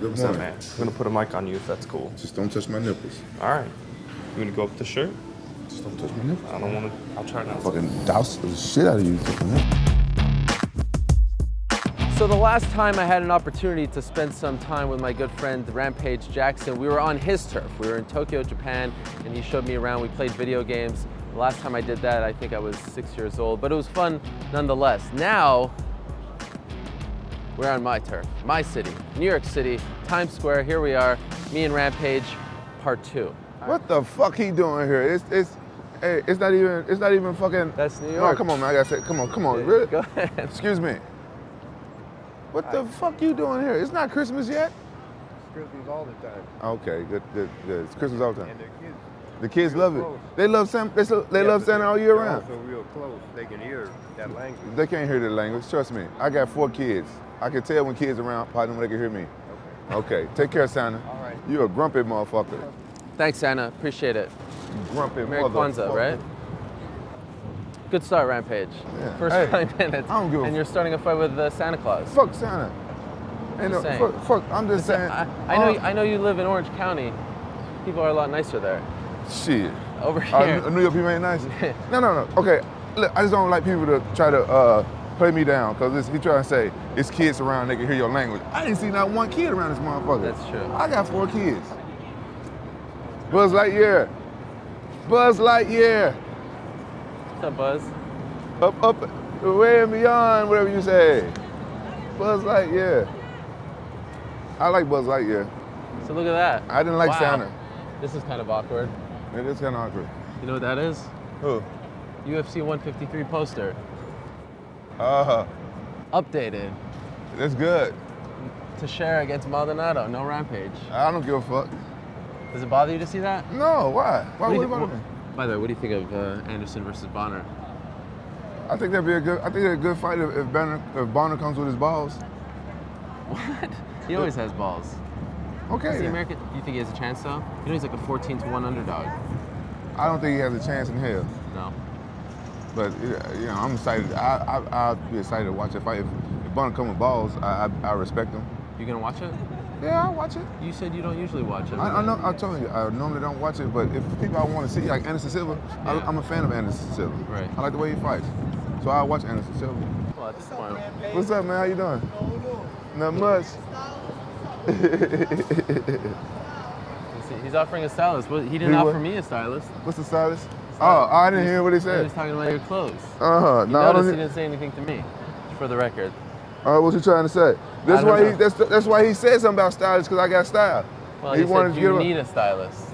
Good What's up, morning. man? I'm gonna put a mic on you if that's cool. Just don't touch my nipples. All right. You gonna go up the shirt? Just don't touch my nipples. I don't wanna. I'll try not to. Fucking douse the shit out of you. So the last time I had an opportunity to spend some time with my good friend Rampage Jackson, we were on his turf. We were in Tokyo, Japan, and he showed me around. We played video games. The last time I did that, I think I was 6 years old, but it was fun nonetheless. Now, we're on my turf, my city, New York City, Times Square. Here we are, me and Rampage, part 2. What the fuck he doing here? It's not even fucking. That's New No, York. come on, man. I gotta say, come on, Yeah, really? go ahead. Excuse me. What the fuck you doing here? It's not Christmas yet. It's Christmas all the time. Okay, good. It's Christmas all the time. And their kids, The kids real love it. close. They love Santa. They love Santa all year they're round. also real close. They can hear that language. They can't hear the language. Trust me. I got 4 kids. I can tell when kids around, probably when they can hear me. Okay. Take care, Santa. All right. You a grumpy motherfucker. Thanks, Anna, appreciate it. Grumpy Merry motherfucker. Kwanzaa, right? Good start, Rampage. Yeah. First Hey, 5 minutes, I don't give a and you're starting a fight with Santa Claus. Fuck Santa. Ain't no, Just saying. fuck, I'm just saying. I know you live in Orange County. People are a lot nicer there. Shit. Over here. New York people ain't nice? No. Okay, look, I just don't like people to try to play me down, because he trying to say, it's kids around, they can hear your language. I didn't see not one kid around this motherfucker. That's true. I got 4 kids. Buzz Lightyear. Buzz Lightyear. What's up, Buzz? Up, way and beyond, whatever you say. Buzz Lightyear. I like Buzz Lightyear. So look at that. I didn't like Wow. Santa. This is kind of awkward. It is kind of awkward. You know what that is? Who? UFC 153 poster. Updated That's good. to share against Maldonado. No Rampage. I don't give a fuck. Does it bother you to see that? No, why? Why What do would you it bother me? By the way, what do you think of Anderson versus Bonner? I think that'd be a good fight if Bonner comes with his balls. What? He always has balls. Okay. Is he then. American? Do you think he has a chance though? You know he's like a 14-1 underdog. I don't think he has a chance in hell. No. But you know, I'm excited. I'd be excited to watch a fight. If Bonner comes with balls, I respect him. You gonna watch it? Yeah, I'll watch it. You said you don't usually watch it. I know. I told you, I normally don't watch it, but if people I want to see, like Anderson Silva, Yeah. I'm a fan of Anderson Silva. Right. I like the way he fights, so I watch Anderson Silva. Well, at this point, What's up, man? How you doing? Not much. he's offering a stylist. He didn't He offer what? me a stylist. What's the stylist? Oh, I didn't hear what he He said. was talking about your clothes. No, You I noticed don't. he didn't say anything to me, for the record. What's he trying to say? That's I don't why know. that's why he said something about stylists, because I got style. Well, he wanted said to you get need a stylist,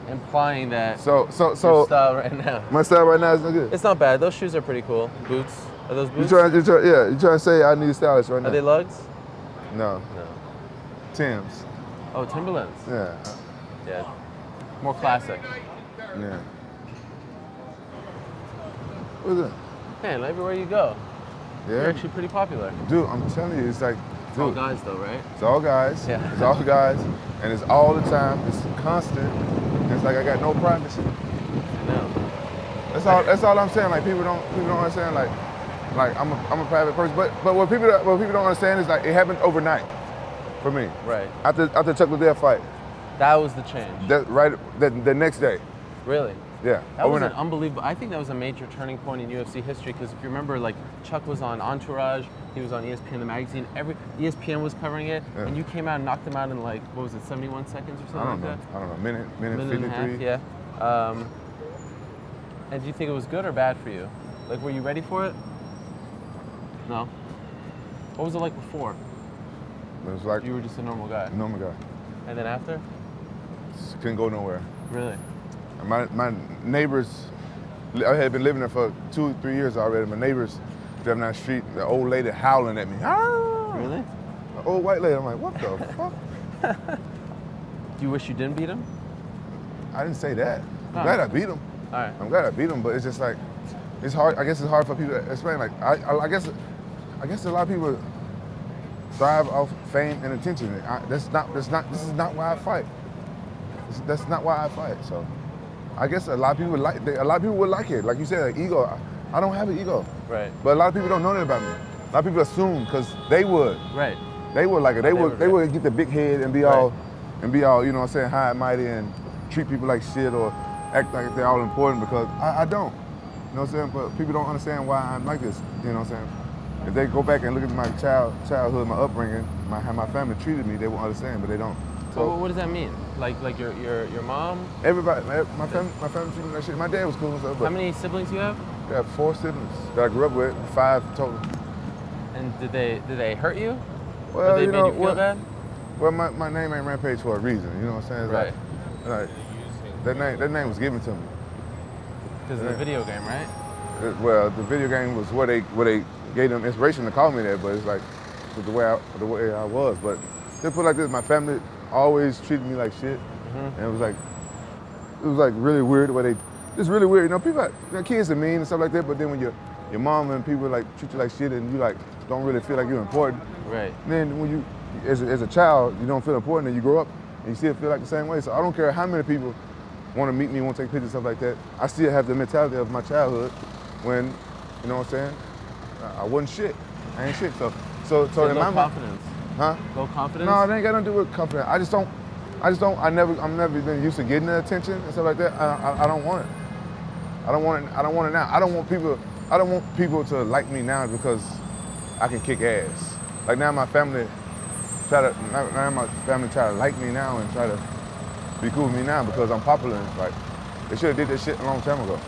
implying that So your style right now. my style right now is not good. It's not bad. Those shoes are pretty cool. Boots. Are those You boots? trying to say I need a stylist right now? Are they lugs? No, No. Tim's. Oh, Timberlands. Yeah, Yeah. More classic. yeah. What's that? Man, everywhere you go, you're Yeah, actually pretty popular. dude, I'm telling you, it's like, It's all dude, guys though, right? it's all guys. Yeah. It's all guys, and it's all the time. It's constant. It's like I got no privacy. I know. That's all I'm saying. Like people don't understand. Like I'm a private person. But what people don't understand is like it happened overnight for me. Right. After Chuck Liddell fight, That was the change. the next day. Really? Yeah. That was overnight. an unbelievable. I think that was a major turning point in UFC history because if you remember, like Chuck was on Entourage, he was on ESPN the magazine. ESPN was covering it, Yeah. and you came out and knocked him out in like what was it, 71 seconds or something like I don't know. Minute that? 53. And a half, yeah. And do you think it was good or bad for you? Like, were you ready for it? No. What was it like before? It was like You were just a normal guy, normal guy. and then after? Just couldn't go nowhere. Really? And my neighbors, I had been living there for 2-3 years already. My neighbors driving down the street, the old lady howling at me. "Ah!" Really? The old white lady. I'm like, what the fuck? Do you wish you didn't beat him? I didn't say that. Oh. I'm glad I beat him. All right. I'm glad I beat him, but it's just like, it's hard. I guess it's hard for people to explain. Like, I guess a lot of people thrive off fame and attention. This is not why I fight. That's not why I fight. So, I guess a lot of people would like it. Like you said, like ego. I don't have an ego. Right. But a lot of people don't know that about me. A lot of people assume because they would. Right. They would like it. They were would get the big head and be all, you know what I'm saying, high and mighty and treat people like shit or act like they're all important because I don't. You know what I'm saying? But people don't understand why I'm like this. You know what I'm saying? If they go back and look at my childhood, my upbringing, how my family treated me, they will understand, but they don't. So what does that mean? Like your mom? Everybody, my family treated me like shit. My dad was cool and stuff. But how many siblings do you have? I have 4 siblings that I grew up with, 5 total. And did they hurt you? Well, or they you made know, you feel bad? Well, my name ain't Rampage for a reason. You know what I'm saying? It's Right. Like that name was given to me. Because of the video game, right? Well, the video game was where they gave them inspiration to call me that, but it's like the way I was. But just put it like this, my family always treated me like shit, and it was like really weird the way it's really weird. You know, people, kids are mean and stuff like that, but then when your mom and people like treat you like shit and you like don't really feel like you're important, right? Then when you as a child you don't feel important and you grow up and you still feel like the same way. So I don't care how many people want to meet me, want to take pictures, stuff like that. I still have the mentality of my childhood when, you know what I'm saying, I wasn't shit. I ain't shit. So in my confidence. Huh? Low confidence? No, it ain't got nothing to do with confidence. I'm never been used to getting the attention and stuff like that. I don't want it. I don't want it now. I don't want people to like me now because I can kick ass. Like now my family try to like me now and try to be cool with me now because I'm popular. Like they should have did this shit a long time ago.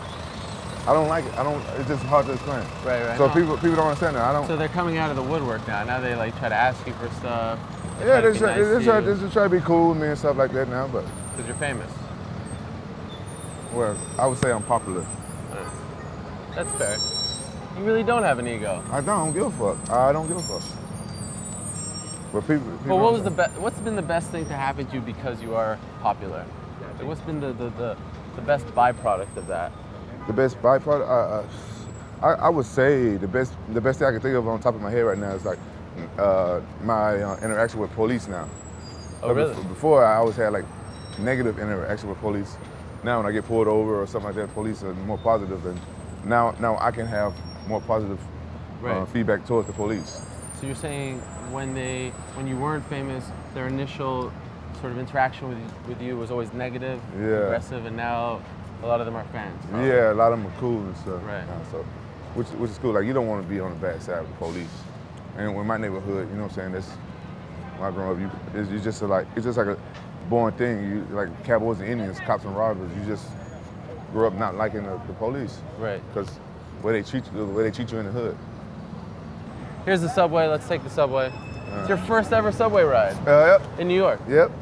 I don't like it. It's just hard to explain. Right. So people don't understand that. So they're coming out of the woodwork now. Now they like try to ask you for stuff. Yeah, they just try to be cool with me and stuff like that now, but. Because you're famous. Well, I would say I'm popular. That's fair. You really don't have an ego. I don't give a fuck. I don't give a fuck. But people what's been the best thing to happen to you because you are popular? Like, what's been the best byproduct of that? The best byproduct, I would say the best thing I can think of on top of my head right now is like my interaction with police now. Oh, really? Before I always had like negative interaction with police. Now when I get pulled over or something like that, police are more positive, and now I can have more positive feedback towards the police. So you're saying when you weren't famous, their initial sort of interaction with you was always negative, aggressive, and now a lot of them are fans. Probably. Yeah, a lot of them are cool and stuff. Right. So, which is cool. Like you don't want to be on the bad side of the police. And in my neighborhood, you know what I'm saying? That's when I grew up. It's just like a born thing. You like cowboys and Indians, cops and robbers. You just grew up not liking the police. Right. Because the way they treat you in the hood. Here's the subway. Let's take the subway. It's your first ever subway ride. Yep. In New York. Yep.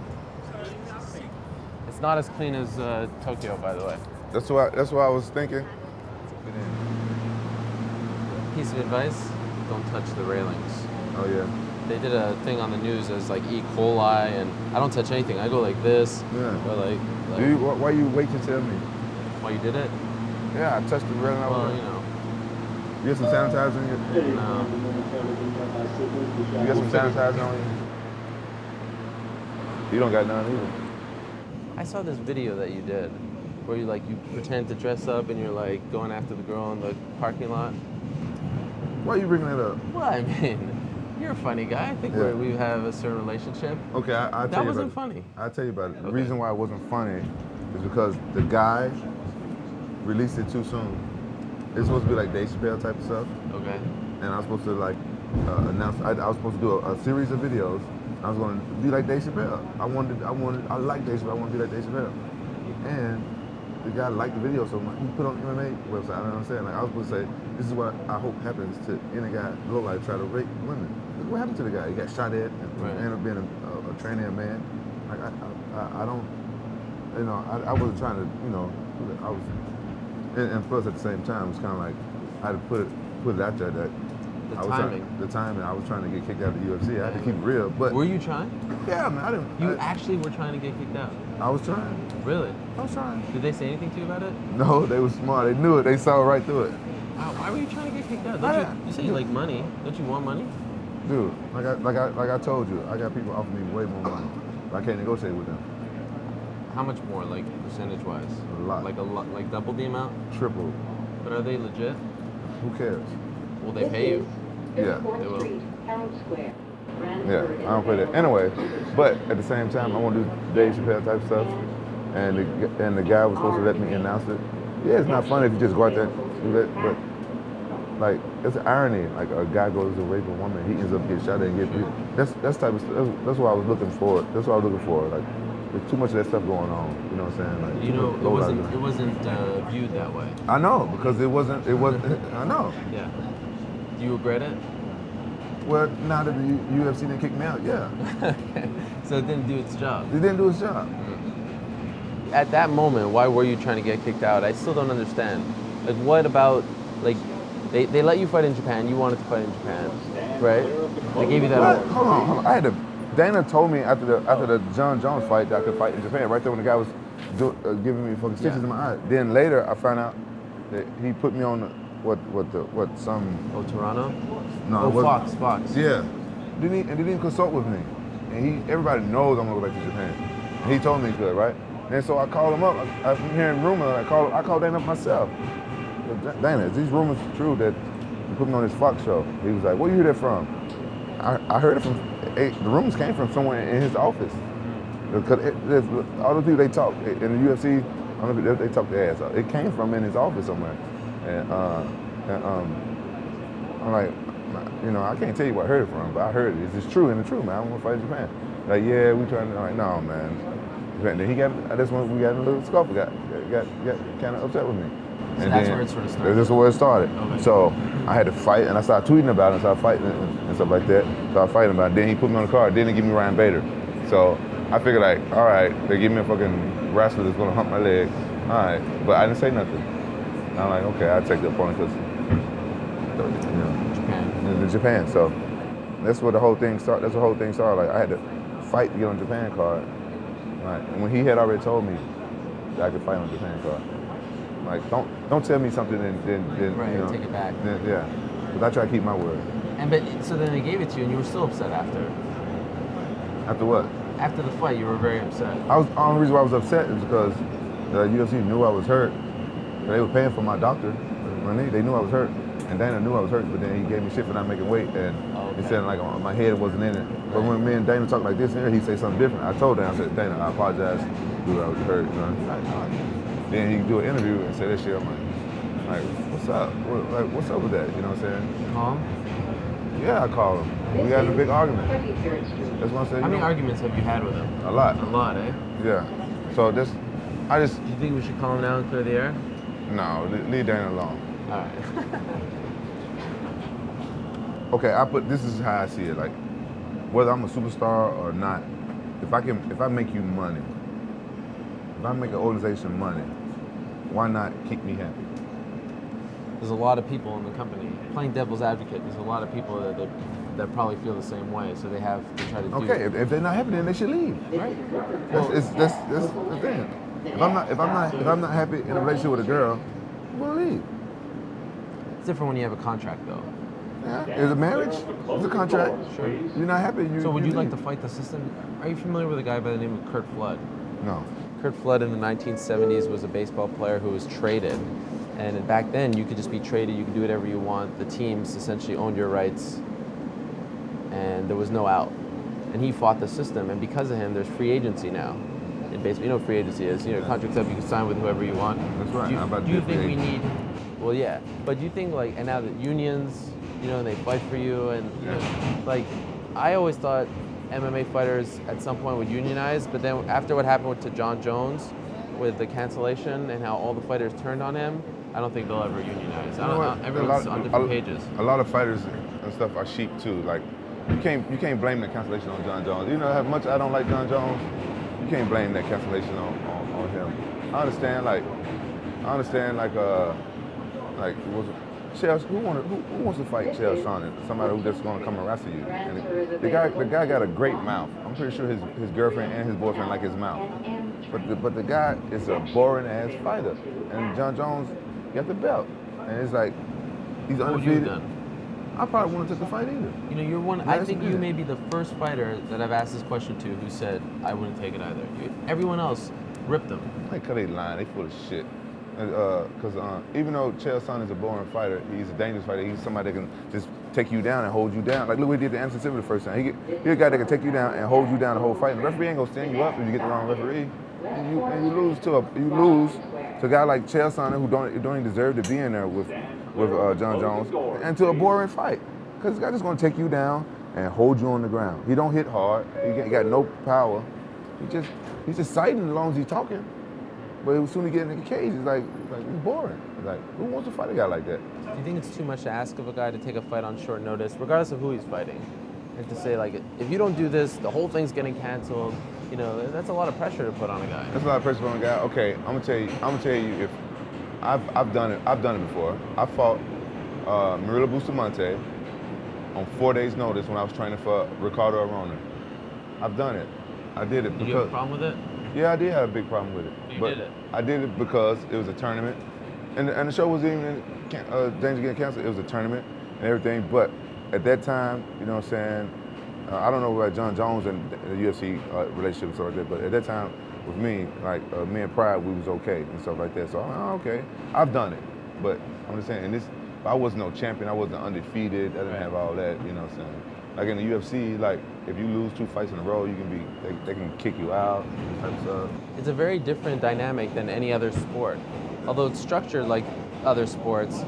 It's not as clean as Tokyo, by the way. That's what I was thinking. Piece of advice: don't touch the railings. Oh yeah. They did a thing on the news as like E. coli, and I don't touch anything. I go like this. Yeah. Or like why you wait to tell me? Why you did it? Yeah, I touched the railing. Well, you know. You got some sanitizer in your? No. You got some sanitizer on you? You don't got none either. I saw this video that you did where you pretend to dress up and you're like going after the girl in the parking lot. Why are you bringing that up? Well, I mean, you're a funny guy. I think we have a certain relationship. Okay, I'll tell you about it. That wasn't funny. I'll tell you about it. The reason why it wasn't funny is because the guy released it too soon. It's supposed to be like Dave Chappelle type of stuff. Okay. And I was supposed to announce. I was supposed to do a series of videos. I was going to be like Dave Chappelle. I like Dave Chappelle. I want to be like Dave Chappelle. And the guy liked the video so much. He put on the MMA website. I don't understand. Like I was supposed to say, this is what I hope happens to any guy look like try to rape women. Look what happened to the guy. He got shot at and ended up being a trainee, a man. Like I don't, I wasn't trying to, I was, and plus at the same time, it was kind of like I had to put it out there that the timing. I was trying to get kicked out of the UFC. I had to keep it real. But were you trying? Yeah, man. I didn't. You actually were trying to get kicked out? I was trying. Really? I was trying. Did they say anything to you about it? No, they were smart. They knew it. They saw right through it. Wow, why were you trying to get kicked out? You say you like money. Don't you want money? Dude, like I told you, I got people offering me way more money. But I can't negotiate with them. How much more, like percentage-wise? A lot. Like double the amount? Triple. But are they legit? Who cares? Will they pay you? Yeah. They will. Yeah, I don't play that. Anyway, but at the same time, I want to do Dave Chappelle type stuff. And the guy was supposed to let me announce it. Yeah, it's not funny if you just go out there and do that, but like it's an irony. Like a guy goes to rape a woman, he ends up getting shot and get beat. That's type of stuff. That's what I was looking for. That's what I was looking for. Like there's too much of that stuff going on. You know what I'm saying? Like You know, it wasn't viewed that way. I know because it wasn't. I know. Yeah. Do you regret it? Well, now that the UFC didn't kick me out, yeah. Okay. So it didn't do its job. It didn't do its job. At that moment, why were you trying to get kicked out? I still don't understand. Like, what about, like, they let you fight in Japan, you wanted to fight in Japan, right? They gave you that. What? Hold on. I had to. Dana told me after the John Jones fight that I could fight in Japan. Right there when the guy was giving me fucking stitches in my eye. Then later I found out that he put me on some. Oh, Toronto? No, oh, Fox. Yeah. Didn't consult with me, and everybody knows I'm gonna go back to Japan. And he told me he could, right? And so I called him up. I'm hearing rumors. I called Dana up myself. Dana, is these rumors true that you put me on this Fox show? He was like, where you hear that from? I heard it from, the rumors came from somewhere in his office. Because all the people they talk, in the UFC, I don't know if they talk their ass out. It came from in his office somewhere. And I'm like, you know, I can't tell you where I heard it from, but I heard it. Is this true? And it's true, man. I want to fight in Japan. Like, yeah, we trying to, like, no, man. Then we got in a little scuffle, got kind of upset with me. So and that's then, where it sort of started? That's where it started. Okay. So I had to fight, and I started tweeting about it, and started fighting and stuff like that. Started fighting about it. Then he put me on the card. Then he gave me Ryan Bader. So I figured, like, all right, they give me a fucking wrestler that's going to hump my leg. All right. But I didn't say nothing. And I'm like, okay, I'll take the opponent because, you know, Japan. So that's where the whole thing started. That's the whole thing started. Like, I had to fight to get on the Japan card. Right. And when he had already told me that I could fight on the Japan card, like don't tell me something then right, you know, take it back. Then, yeah, because I try to keep my word. So then they gave it to you, and you were still upset after. After what? After the fight, you were very upset. The only reason why I was upset is because the UFC knew I was hurt. They were paying for my doctor, Renee. They knew I was hurt, and Dana knew I was hurt. But then he gave me shit for not making weight, and he said like my head wasn't in it. But when me and Dana talk like this here, he say something different. I told Dana, I said, Dana, I apologize. Dude, I was hurt. You know. Then he do an interview and say that shit. I'm like, what's up? What's up with that? You know what I'm saying? Calm? Yeah, I called him. We got in a big argument. That's what I said. How many arguments have you had with him? A lot. A lot, eh? Yeah. So do you think we should call him now and clear the air? No, leave Dana alone. All right. Okay, this is how I see it. Like, whether I'm a superstar or not, if I make you money, if I make an organization money, why not keep me happy? There's a lot of people in the company. Playing devil's advocate, there's a lot of people that probably feel the same way, so they have to try to do. Okay, if they're not happy, then they should leave. Right. That's the thing. If I'm not happy in a relationship with a girl, I'm gonna leave. It's different when you have a contract, though. Yeah, it's a marriage. It's a contract. Sure. You're not happy. So would you like leave. to fight the system? Are you familiar with a guy by the name of Kurt Flood? No. Kurt Flood in the 1970s was a baseball player who was traded. And back then, you could just be traded. You could do whatever you want. The teams essentially owned your rights. And there was no out. And he fought the system. And because of him, there's free agency now. In baseball, you know what free agency is. You know, contracts up, you can sign with whoever you want. That's right. Do you think we need... Well, yeah. But do you think, like, and now that unions, you know, they fight for you, and, you know, like, I always thought MMA fighters at some point would unionize, but then after what happened to John Jones with the cancellation and how all the fighters turned on him, I don't think they'll ever unionize. Everyone's on different pages. A lot of fighters and stuff are sheep too. Like, you can't blame the cancellation on John Jones. You know how much I don't like John Jones. You can't blame that cancellation on him. I understand like was Chael, who wants to fight Chael Sonnen? Somebody who's just going to come and wrestle you. And the guy got a great mouth. I'm pretty sure his girlfriend and his boyfriend like his mouth. But the guy is a boring ass fighter. And John Jones got the belt. And it's like he's undefeated. I probably wouldn't have took the fight either. You know, you're one. I think you may be the first fighter that I've asked this question to who said I wouldn't take it either. Everyone else ripped them. Like, cause they lying. They full of shit. Because even though Chael Sonnen is a boring fighter, he's a dangerous fighter. He's somebody that can just take you down and hold you down. Like look what he did to Anderson Silva the first time. He a guy that can take you down and hold you down the whole fight. And the referee ain't gonna stand you up if you get the wrong referee. And you lose to a guy like Chael Sonnen who don't even deserve to be in there with John Jones, and to a boring fight. Because this guy just gonna take you down and hold you on the ground. He don't hit hard. He got no power. He's just sighting as long as he's talking. But as soon as he get in the cage, it's like it's boring. Like who wants to fight a guy like that? Do you think it's too much to ask of a guy to take a fight on short notice, regardless of who he's fighting? And to say, like, if you don't do this, the whole thing's getting canceled. You know, that's a lot of pressure to put on a guy. That's a lot of pressure on a guy. Okay, I'm gonna tell you if I've done it before. I fought Murilo Bustamante on 4 days' notice when I was training for Ricardo Arona. I've done it. I did it because. Did you have a problem with it? Yeah, I did have a big problem with it. You but did it. I did it because it was a tournament, and the show was even in danger of getting canceled. It was a tournament and everything. But at that time, you know what I'm saying, I don't know about John Jones and the UFC relationship and stuff like that, but at that time with me, like me and Pride, we was okay and stuff like that. So I'm like, okay, I've done it. But I'm just saying, I wasn't no champion. I wasn't undefeated. I didn't have all that, you know what I'm saying. Like in the UFC, like if you lose 2 fights in a row, you can they can kick you out, type of stuff. It's a very different dynamic than any other sport. Although it's structured like other sports,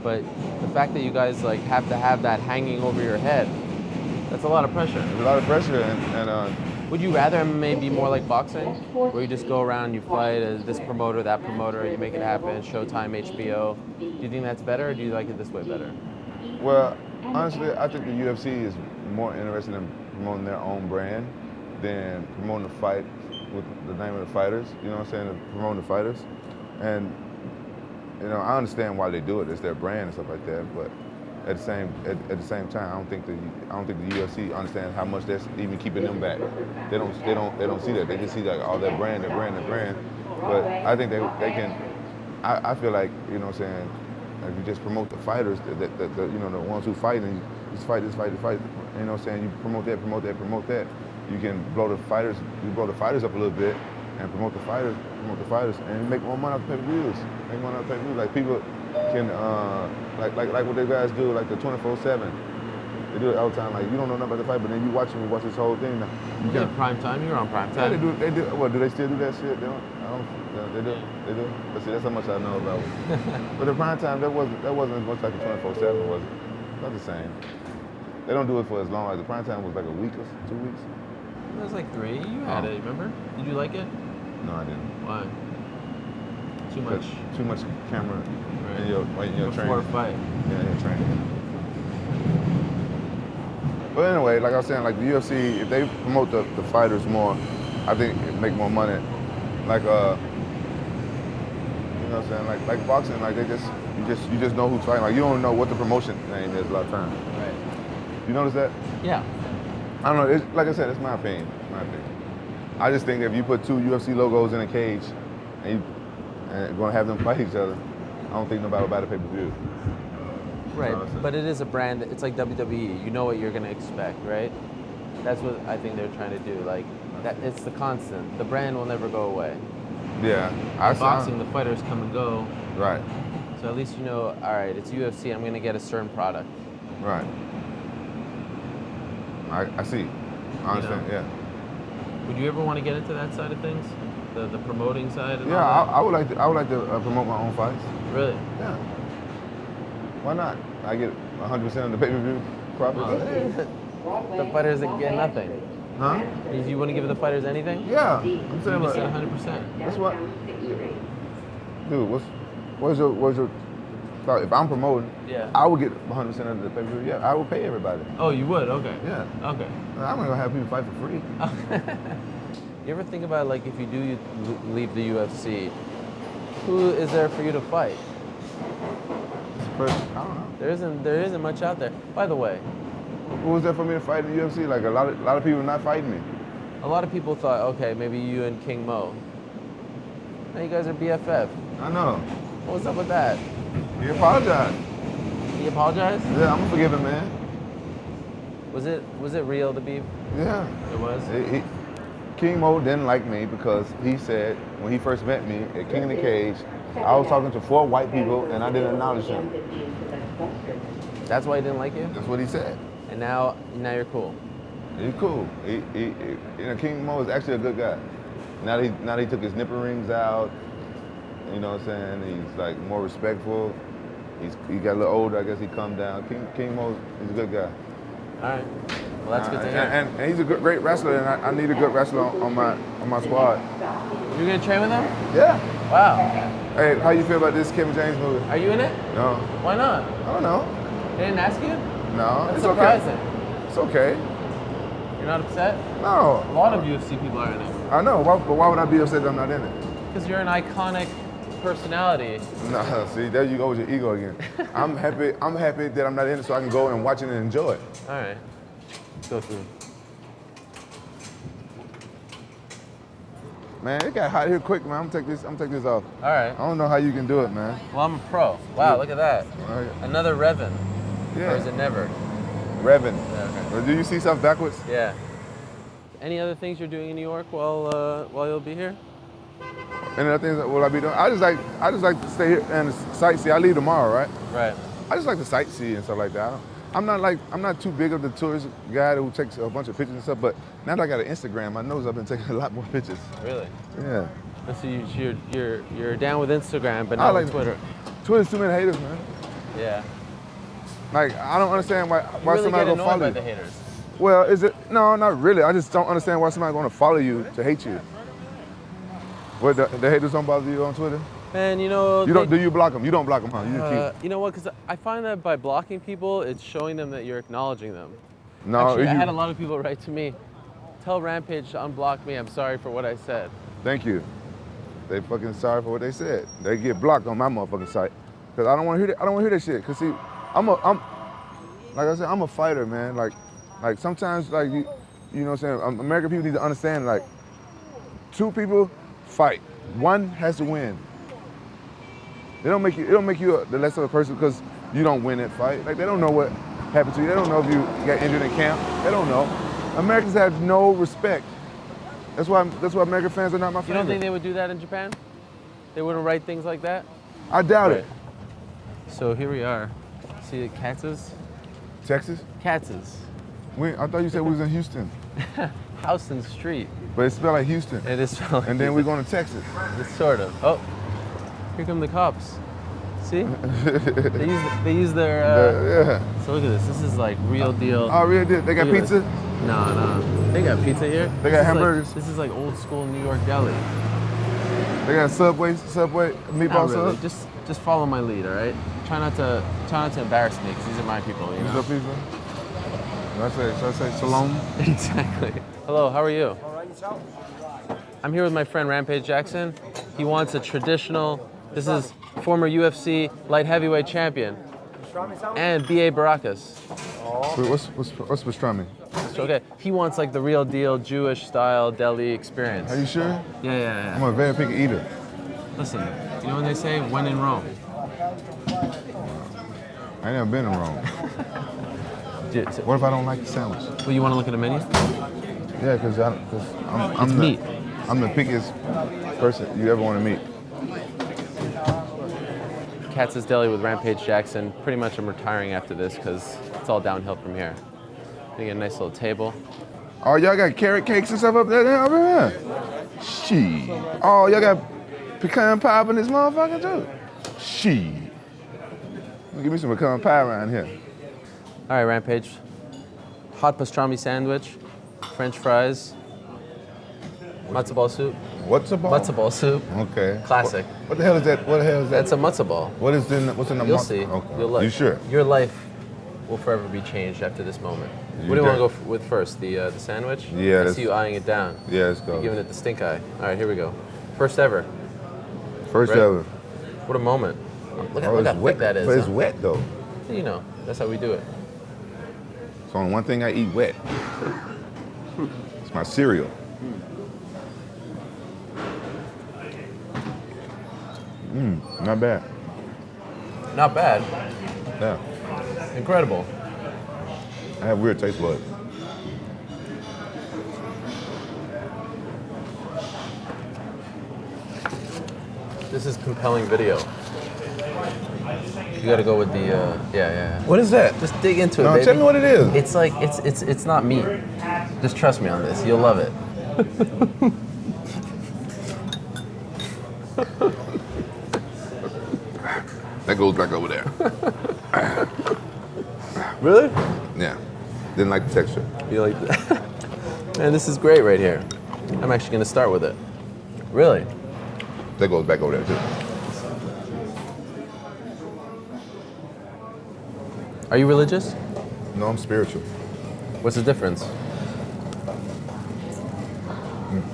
but the fact that you guys like have to have that hanging over your head, that's a lot of pressure. There's a lot of pressure, and would you rather MMA be more like boxing, where you just go around, you fight as this promoter, that promoter, you make it happen, Showtime, HBO? Do you think that's better, or do you like it this way better? well, honestly, I think the UFC is more interested in promoting their own brand than promoting the fight with the name of the fighters. You know what I'm saying? Promoting the fighters, and you know I understand why they do it. It's their brand and stuff like that. But at the same time, I don't think the UFC understands how much that's even keeping them back. They don't see that. They just see like all their brand. But I think they can. I feel like, you know what I'm saying, if you just promote the fighters, the you know, the ones who fight, and you just fight, you know what I'm saying, you promote that, you can blow the fighters up a little bit and promote the fighters and make more money off the pay-per-views. Like people can like what they guys do, like the 24/7. They do it all the time. Like you don't know nothing about the fight, but then you watch this whole thing. You can prime time. You're on prime time. Yeah, they do. Well, do they still do that shit? They don't. They do. But see, that's how much I know about it. But the prime time, that wasn't as much like the 24/7, was it? Not the same. They don't do it for as long. Like the prime time was like a week or 2 weeks. It was like 3. You had it, remember? Did you like it? No, I didn't. Why? Too much camera right. in your training. Before a fight. Yeah, in your training. But anyway, like I was saying, like the UFC, if they promote the fighters more, I think it make more money. Like you know what I'm saying, like boxing, like you just know who's fighting. Like you don't know what the promotion name is a lot of times. Right. You notice that? Yeah. I don't know. Like I said, it's my opinion. I just think if you put 2 UFC logos in a cage and you're gonna have them fight each other, I don't think nobody will buy the pay-per-view. Right, but it is a brand. It's like WWE. You know what you're gonna expect, right? That's what I think they're trying to do. Like that, it's the constant. The brand will never go away. Yeah. Boxing, the fighters come and go. Right. So at least you know, all right, it's UFC. I'm gonna get a certain product. Right. I see. I understand. You know? Yeah. Would you ever want to get into that side of things, the promoting side? And Yeah, all that? I would like to promote my own fights. Really? Yeah. Why not? I get 100% of the pay-per-view profits. The fighters get nothing. Huh? You want to give the fighters anything? Yeah. I'm saying You like, said 100%. that's what. Dude, what's your thought? If I'm promoting, Yeah. I would get 100% of the pay-per-view. Yeah, I would pay everybody. Oh, you would? Okay. Yeah. Okay. I'm not gonna have people fight for free. You ever think about, like, if you do leave the UFC, who is there for you to fight? I don't know. There isn't much out there. By the way, Who was there for me to fight in the UFC? Like a lot of people not fighting me. a lot of people thought, okay, maybe you and King Mo. Now you guys are BFF. I know. What's up with that? He apologized. He apologized? Yeah, I'm gonna forgive him, man. Was it real, the beef? Yeah. It was? King Mo didn't like me because he said when he first met me at King in the Cage, I was talking to 4 white people and I didn't acknowledge him. That's why he didn't like you? That's what he said. And now you're cool. He's cool. King Mo is actually a good guy. Now that he took his nipple rings out, you know what I'm saying? He's like more respectful. He got a little older. I guess he calmed down. King Mo, he's a good guy. All right. Well, that's good to hear. And he's a great wrestler, and I need a good wrestler on my squad. You're gonna train with him? Yeah. Wow. Hey, how you feel about this Kevin James movie? Are you in it? No. Why not? I don't know. They didn't ask you? No. That's It's surprising. okay. It's okay. You're not upset? No. A lot of UFC people are in it. I know, but why would I be upset that I'm not in it? Because you're an iconic personality. Nah, see, there you go with your ego again. I'm happy that I'm not in it so I can go and watch it and enjoy it. All right. Let's go through. Man, it got hot here quick, man. I'm gonna take this off. All right. I don't know how you can do it, man. Well, I'm a pro. Wow, look at that. All right. Another Revan. Yeah. Or is it never? Revan. Yeah, okay. Do you see stuff backwards? Yeah. Any other things you're doing in New York while you'll be here? Any other things that will I be doing? I just like to stay here and sightsee. I leave tomorrow, right? Right. I just like to sightsee and stuff like that. I'm not too big of the tourist guy who takes a bunch of pictures and stuff. But now that I got an Instagram, I notice I've been taking a lot more pictures. Really? Yeah. So you're down with Instagram, but not with Twitter. Twitter's too many haters, man. Yeah. Like I don't understand why You really somebody get gonna annoyed follow by you. the haters. Well, is it? No, not really. I just don't understand why somebody's gonna follow you to hate you. What the haters don't bother you on Twitter? And you know. You don't? Do you block them? You don't block them, huh? You just keep. You know what? Because I find that by blocking people, it's showing them that you're acknowledging them. No, Actually, I had a lot of people write to me, tell Rampage to unblock me. I'm sorry for what I said. Thank you. They fucking sorry for what they said. They get blocked on my motherfucking site. Cause I don't want to hear that. I don't want to hear that shit. Cause see, I'm like I said, I'm a fighter, man. Like sometimes, like you know what I'm saying. American people need to understand, like, two people fight. One has to win. It don't make you the less of a person because you don't win that fight. Like they don't know what happened to you. They don't know if you got injured in camp. They don't know. Americans have no respect. That's why American fans are not my favorite. You don't think they would do that in Japan? They wouldn't write things like that? I doubt it. So here we are. See the Katz's? Texas? Katz's. I thought you said we was in Houston. Houston Street. But it spelled like Houston. It is spelled like And then we're going to Texas. It's sort of. Oh, here come the cops. See? they use their. Yeah. So look at this. This is like real deal. Oh, real deal. They got Look at pizza? this. No. They got pizza here. They got hamburgers? This is like old school New York deli. They got Subway meatball Not really. sub? Just follow my lead, all right? Try not to embarrass me, because these are my people, you know? Pizza? Should I say shalom? Exactly. Hello, how are you? I'm here with my friend Rampage Jackson. He wants a traditional, this is former UFC light heavyweight champion, and B.A. Baracus. Wait, what's pastrami? Okay, he wants like the real deal Jewish style deli experience. Are you sure? Yeah. I'm a very picky eater. Listen, you know when they say, when in Rome? I ain't never been in Rome. Dude, What if I don't like the sandwich? well, you want to look at the menu? Yeah, because I'm meat. I'm the pickiest person you ever want to meet. Katz's Deli with Rampage Jackson. Pretty much I'm retiring after this because it's all downhill from here. Gonna get a nice little table. Oh, y'all got carrot cakes and stuff up there over here? Shit. Oh, y'all got pecan pie up in this motherfucker too? Shit. Give me some pecan pie around here. All right, Rampage. Hot pastrami sandwich, French fries, matzo ball soup. What's a ball? Matzo ball soup. Okay. Classic. What the hell is that? What the hell is that? That's a matzo ball. What's in the You'll matzo- see. Okay. You'll look. You sure? Your life will forever be changed after this moment. What do you want to go with first? The sandwich? Yeah, I that's- see you eyeing it down. Yeah, let's go. You're giving it the stink eye. All right, here we go. First ever. First Right. ever. What a moment. Look Oh, how it's thick wet. that is. But it's huh? wet though. You know, that's how we do it. It's only one thing I eat wet. It's my cereal. Not bad. Not bad. Yeah. Incredible. I have weird taste buds. This is compelling video. You gotta go with the, yeah. What is that? Just dig into it, No, baby. tell me what it is. It's like, it's not meat. Just trust me on this, you'll love it. That goes back over there. Really? Yeah. Didn't like the texture. You like that? Man, this is great right here. I'm actually gonna start with it. Really? That goes back over there too. Are you religious? No, I'm spiritual. What's the difference?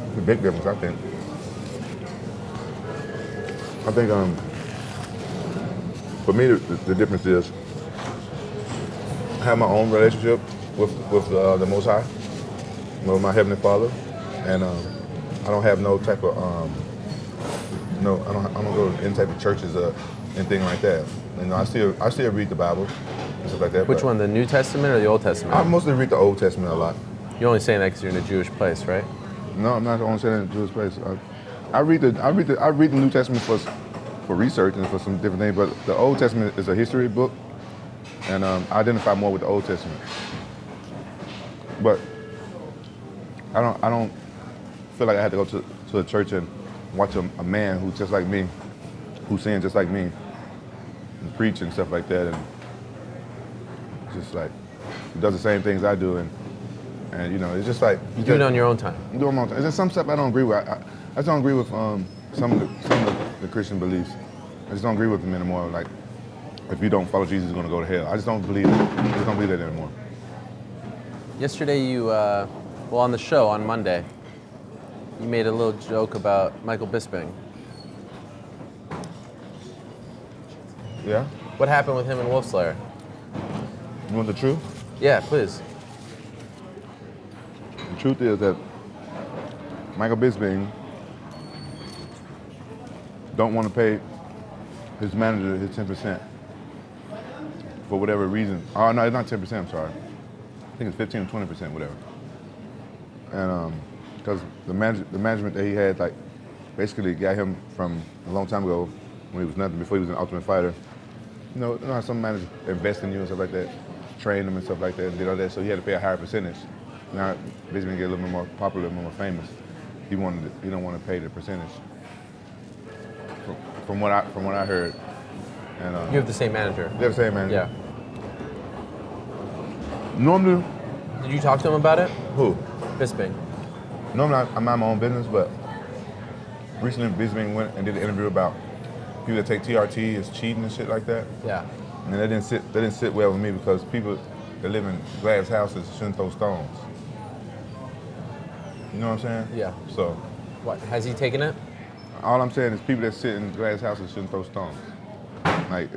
It's a big difference, I think. For me, the difference is I have my own relationship with the Most High, with my Heavenly Father, and I don't have no type of I don't go to any type of churches or anything like that. You know, I still read the Bible and stuff like that. Which one, the New Testament or the Old Testament? I mostly read the Old Testament a lot. You're only saying that because you're in a Jewish place, right? No, I'm not only saying in a Jewish place. I read the New Testament for research and for some different things, but the Old Testament is a history book, and I identify more with the Old Testament. But I don't feel like I had to go to a church and watch a man who's just like me, who's saying just like me, and preach and stuff like that, and just like he does the same things I do, and you know, it's just like You do it on your own time. do them all the time. There's some stuff I don't agree with. I just don't agree with some of the Christian beliefs. I just don't agree with them anymore. Like, if you don't follow Jesus, you're gonna go to hell. I just don't believe it. I just don't believe that anymore. Yesterday you, well, on the show on Monday, you made a little joke about Michael Bisping. Yeah? What happened with him and Wolfslayer? You want the truth? Yeah, please. The truth is that Michael Bisping don't want to pay his manager his 10% for whatever reason. Oh, no, it's not 10%, I'm sorry. I think it's 15 or 20%, whatever. And because the management that he had, like, basically got him from a long time ago when he was nothing, before he was an Ultimate Fighter. You know how some managers invest in you and stuff like that, train them and stuff like that, and did all that, so he had to pay a higher percentage. Now, Bisping get a little bit more popular, more famous. He don't want to pay the percentage. From what I heard. And You have the same manager. they're the same manager. Yeah. Normally, Did you talk to him about it? who? Bisping. Normally I mind my own business, but recently Bisping went and did an interview about people that take TRT as cheating and shit like that. Yeah. And that didn't sit well with me because people that live in glass houses shouldn't throw stones. You know what I'm saying? Yeah. So What, has he taken it? all I'm saying is people that sit in glass houses shouldn't throw stones. Like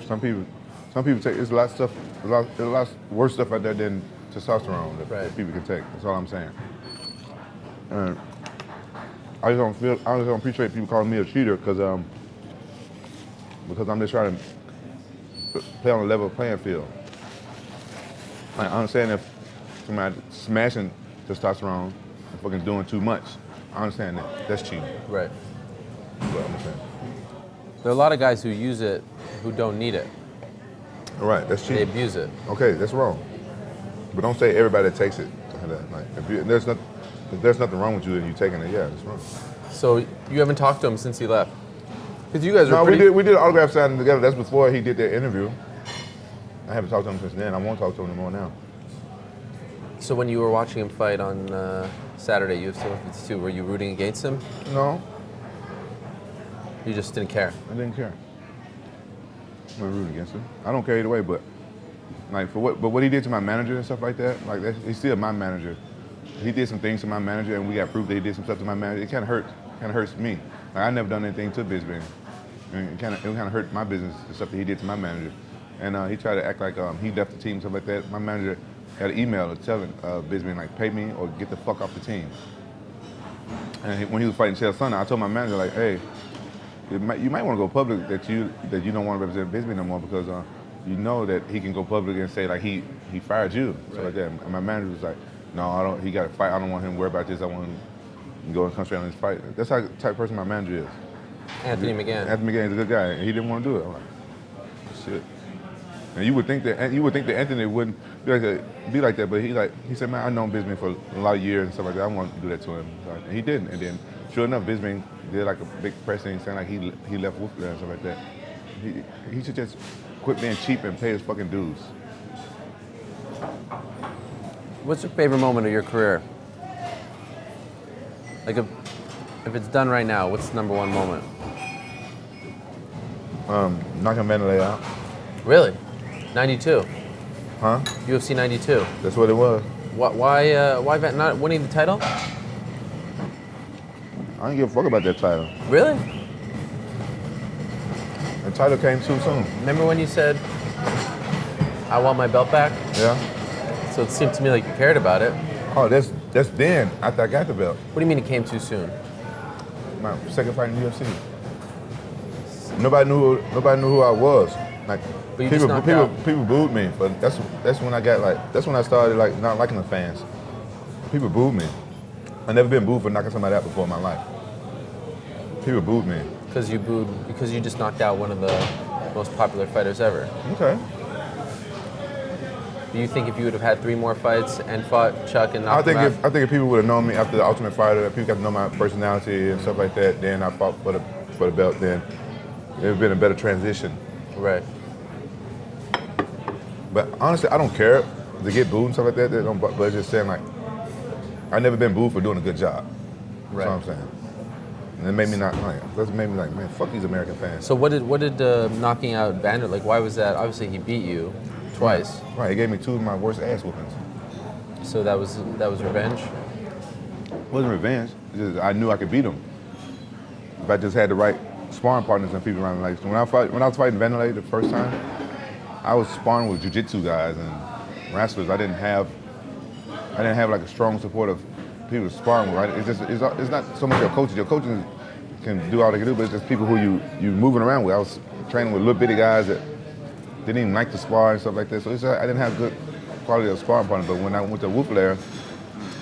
some people take. There's a lot of stuff. There's a lot worse stuff out there than testosterone that people can take. That's all I'm saying. And I just don't appreciate people calling me a cheater because I'm just trying to play on a level playing field. I understand if somebody smashing testosterone and fucking doing too much. I understand that. That's cheating. Right. That's what I'm saying. There are a lot of guys who use it who don't need it. All right, that's They cheating. abuse it. Okay, that's wrong. But don't say everybody that takes it. Like, if there's nothing wrong with you and you taking it, yeah, that's wrong. So you haven't talked to him since he left? Because you guys are No, pretty... we did autograph signing together. That's before he did that interview. I haven't talked to him since then. I won't talk to him anymore now. So when you were watching him fight on Saturday, UFC 152, were you rooting against him? No, You just didn't care? I didn't care. I'm not rooting against him. I don't care either way, but what he did to my manager and stuff like that, he's still my manager. He did some things to my manager, and we got proof that he did some stuff to my manager. It kind of hurts me. Like, I never done anything to Bisping. And it kind of hurt my business, the stuff that he did to my manager. And he tried to act like he left the team and stuff like that. My manager had an email telling Bisping, like, pay me or get the fuck off the team. And when he was fighting Chael Sonnen, I told my manager, like, hey, you might want to go public that you don't want to represent Bisping no more because you know that he can go public and say like he fired you, stuff like that. And my manager was like, no, I don't. He got to fight. I don't want him to worry about this. I want him to go and concentrate on his fight. That's how the type of person my manager is. Anthony McGann. Anthony McGann's a good guy, and he didn't want to do it. I'm like, shit. And you would think that Anthony wouldn't be like that, but he said, man, I known Bisping for a lot of years and stuff like that. I want to do that to him. And he didn't. And then, sure enough, Bisping did like a big press thing saying like he left Wolfgang and stuff like that. He should just quit being cheap and pay his fucking dues. What's your favorite moment of your career? Like if it's done right now, what's the number one moment? Knocking Mandalay out. Really? 92. Huh? UFC 92. That's what it was. Why not winning the title? I didn't give a fuck about that title. Really? The title came too soon. Remember when you said, I want my belt back? Yeah. So it seemed to me like you cared about it. Oh, that's then after I got the belt. What do you mean it came too soon? My second fight in the UFC. Nobody knew who I was. Like But you just knocked out. people booed me, but that's when I started like not liking the fans. People booed me. I've never been booed for knocking somebody out before in my life. People booed me. Because you just knocked out one of the most popular fighters ever. Okay. Do you think if you would have had 3 more fights and fought Chuck and knocked him out? I think if people would have known me after the Ultimate Fighter, if people got to know my personality and stuff like that, then I fought for the belt, then it would have been a better transition. Right. But honestly, I don't care to get booed and stuff like that. But it's just saying like, I've never been booed for doing a good job. Right. That's what I'm saying. And it made me like, man, fuck these American fans. So what did knocking out Vander, like why was that? Obviously he beat you twice. Right, he gave me 2 of my worst ass whoopings. So that was revenge? It wasn't revenge. It's just I knew I could beat him. If I just had the right sparring partners and people around. Like when I was fighting Vanderlei the first time, I was sparring with jiu-jitsu guys and wrestlers. I didn't have like a strong support of people to spar with. Right? It's not so much your coaches. Your coaches can do all they can do, but it's just people who you moving around with. I was training with little bitty guys that didn't even like to spar and stuff like that. So I didn't have good quality of sparring partner. But when I went to Wolfgang,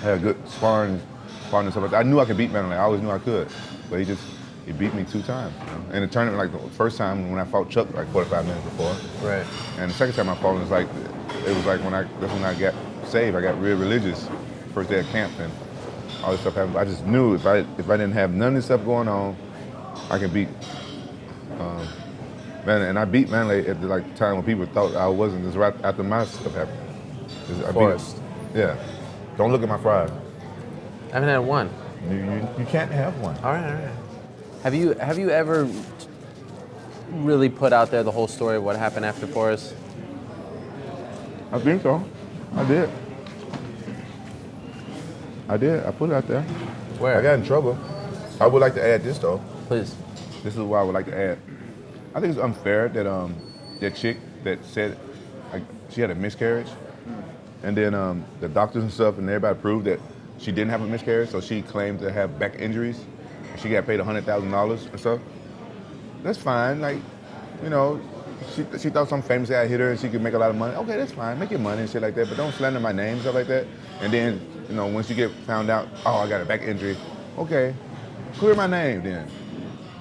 I had a good sparring partner and stuff like that. I knew I could beat Vanderlei. I always knew I could, but he beat me 2 times. You know? And the tournament, like the first time when I fought Chuck, like 45 minutes before. Right. And the second time I fought, it was like that's when I got saved. I got real religious. First day of camp and all this stuff happened. I just knew if I didn't have none of this stuff going on, I could beat Vanderlei. And I beat Vanderlei at the time when people thought I wasn't. Just right after my stuff happened. Forrest. Yeah. Don't look at my fries. I haven't had one. You can't have one. All right. Have you ever really put out there the whole story of what happened after Forrest? I think so. I did. I put it out there. Where? I got in trouble. I would like to add this though. Please. This is what I would like to add. I think it's unfair that that chick that said like she had a miscarriage, and then the doctors and stuff and everybody proved that she didn't have a miscarriage, so she claimed to have back injuries. She got paid $100,000 and stuff. That's fine. Like, you know, she thought some famous guy hit her and she could make a lot of money. Okay, that's fine. Make your money and shit like that, but don't slander my name and stuff like that. And then, you know, once you get found out, oh, I got a back injury. Okay, clear my name then.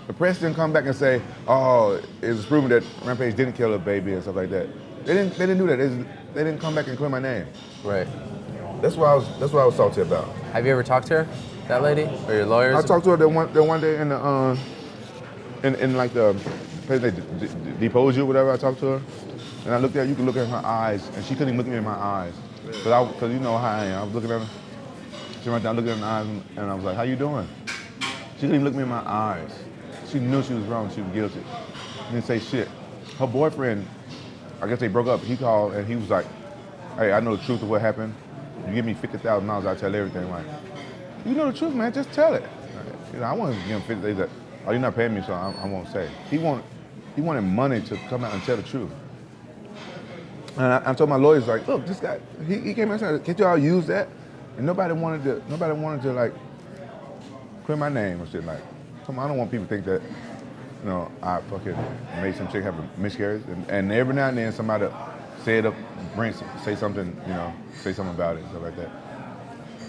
The press didn't come back and say, oh, it was proven that Rampage didn't kill a baby and stuff like that. They didn't do that. They didn't come back and clear my name. Right. That's what I was salty about. Have you ever talked to her, that lady, or your lawyers? I talked to her that one day in the in like the place they depose you or whatever. I talked to her, and I looked at her. You could look at her eyes, and she couldn't even look me in my eyes, because you know how I am. I was looking at her. She right there, looking in her eyes, and I was like, "How you doing?" She couldn't even look me in my eyes. She knew she was wrong. She was guilty. Didn't say shit. Her boyfriend, I guess they broke up. He called and he was like, "Hey, I know the truth of what happened. You give me $50,000, I'll tell everything." Like, you know the truth, man. Just tell it. You know, I wanted to give him $50. He's like, "Oh, you're not paying me, so I won't say." He wanted money to come out and tell the truth. And I told my lawyers, like, look, this guy, he came out and said, "Can't y'all use that?" And nobody wanted to like clear my name or shit. Like, come on, I don't want people to think that, you know, I fucking made some chick have a miscarriage. And every now and then somebody say something, you know, say something about it and stuff like that.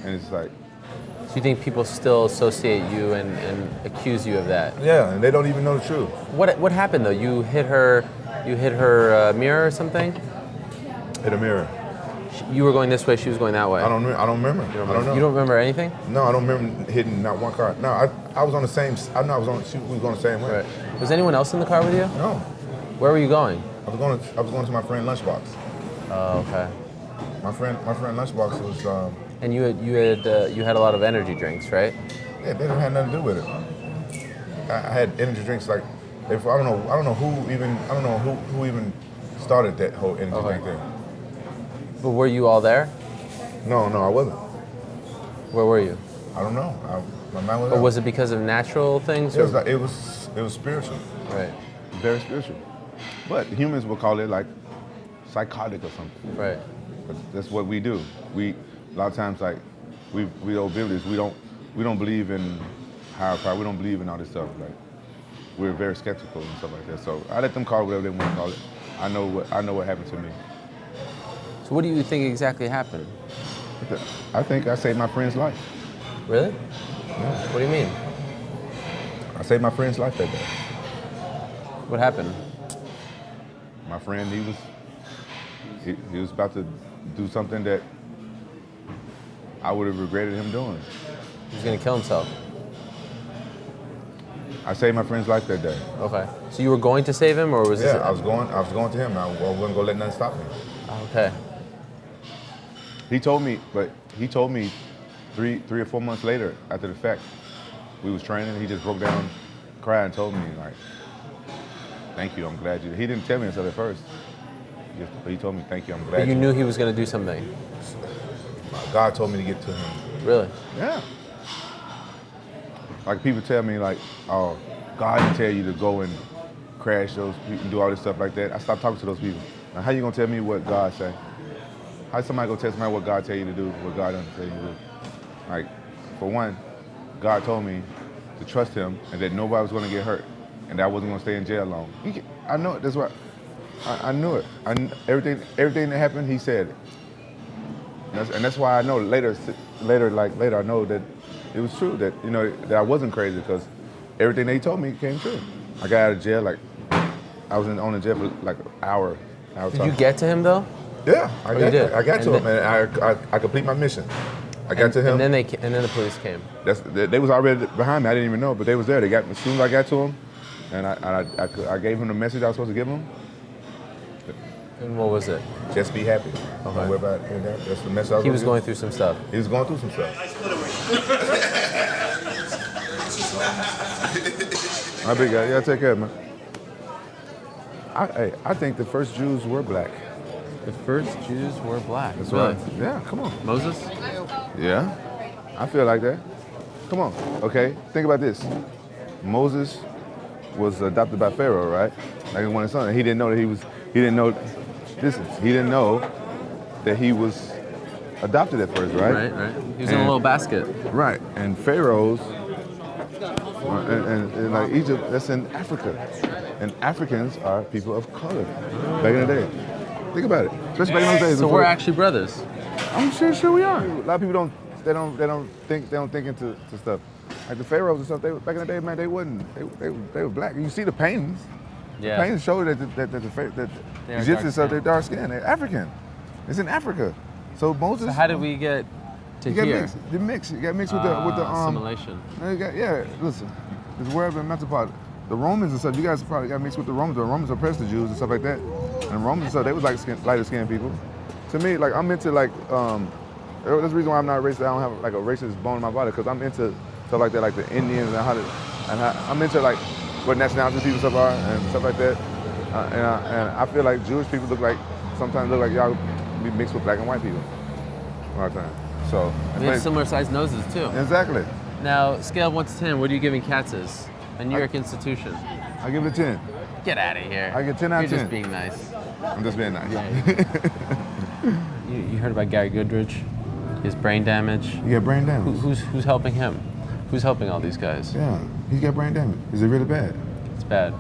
And it's like, So you think people still associate you and accuse you of that? Yeah, and they don't even know the truth. What happened though? You hit her mirror or something? Hit a mirror. You were going this way, she was going that way. I don't remember. I don't know. You don't remember anything? No, I don't remember hitting not one car. No, I was on the same. I know we was going the same way. Right. Was anyone else in the car with you? No, Where were you going? I was going to my friend Lunchbox. Oh, okay. My friend Lunchbox was. And you had a lot of energy drinks, right? Yeah, they didn't have nothing to do with it. I had energy drinks like, I don't know who even started that whole energy drink thing. But were you all there? No, I wasn't. Where were you? I don't know. My mind was. Or was it because of natural things? It was like, it was spiritual. Right. Very spiritual. But humans will call it like psychotic or something. Right. But that's what we do. A lot of times, like, we old villagers, we don't believe in higher power. We don't believe in all this stuff. Like, we're very skeptical and stuff like that. So I let them call it whatever they want to call it. I know what happened to me. So what do you think exactly happened? I think I saved my friend's life. Really? Yeah. What do you mean? I saved my friend's life that day. What happened? My friend, he was about to do something that I would have regretted him doing. He was gonna kill himself. I saved my friend's life that day. Okay. So you were going to save him, or was this? Yeah, I was going to him. I wasn't gonna let nothing stop me. Okay. He told me 3 or 4 months later, after the fact, we was training. He just broke down, cried, and told me like, "Thank you. I'm glad you." He didn't tell me until at first. But he told me, "Thank you. I'm glad." But you knew he was gonna do something. God told me to get to him. Really? Yeah. Like people tell me like, "Oh, God didn't tell you to go and crash those people and do all this stuff like that." I stopped talking to those people. Now, how you gonna tell me what God say? How somebody gonna tell somebody what God tell you to do, what God doesn't tell you to do? Like, for one, God told me to trust Him and that nobody was gonna get hurt, and that I wasn't gonna stay in jail long. I know it. That's why I knew it. Everything that happened, He said it. And that's why I know later I know that it was true, that that I wasn't crazy, because everything they told me came true. I got out of jail, like I was on the jail for like an hour. Did you get to him though? Yeah, I got to him, then, and I complete my mission. I got to him. And then the police came. They was already behind me. I didn't even know, but they was there. They got me as soon as I got to him, and I gave him the message I was supposed to give him. And what was it? Just be happy. Don't worry about it. That's the message I was He was going through some stuff. He was going through some stuff. My big guy, yeah, take care, man. I think the first Jews were black. The first Jews were black. That's really? right. Yeah, come on. Moses? Yeah, I feel like that. Come on, okay? Think about this. Moses was adopted by Pharaoh, right? Like one of his sons. He didn't know that he was adopted at first, right? Right. He was in a little basket. Right, and Pharaohs, and like Egypt, that's in Africa. And Africans are people of color back in the day. Think about it, especially back in those days. So we're actually brothers. I'm sure we are. A lot of people don't think into stuff. Like the pharaohs and stuff. Back in the day, man, they were black. You see the paintings. Yeah. The paintings show that the Egyptians they're dark skinned. They're African. It's in Africa. So Moses. So how did we get to you here? You got mixed with the assimilation. Listen, this world been melted pot. The Romans and stuff. You guys probably got mixed with the Romans. The Romans oppressed the Jews and stuff like that. And Romans and stuff, they was like lighter skinned people. To me, like I'm into like that's the reason why I'm not racist. I don't have like a racist bone in my body, because I'm into stuff like that, like the Indians and how I'm into like what nationalities people stuff are and stuff like that. And I feel like Jewish people sometimes look like y'all be mixed with black and white people a lot of times. So we have similar sized noses too. Exactly. Now, scale of 1 to 10, what are you giving Katz's? A New York institution. I give it a 10. Get out of here. I get 10 out of 10. You're just being nice. I'm just being nice. You heard about Gary Goodridge? His brain damage. He got brain damage. Who's helping him? Who's helping all these guys? Yeah, he got brain damage. Is it really bad? It's bad.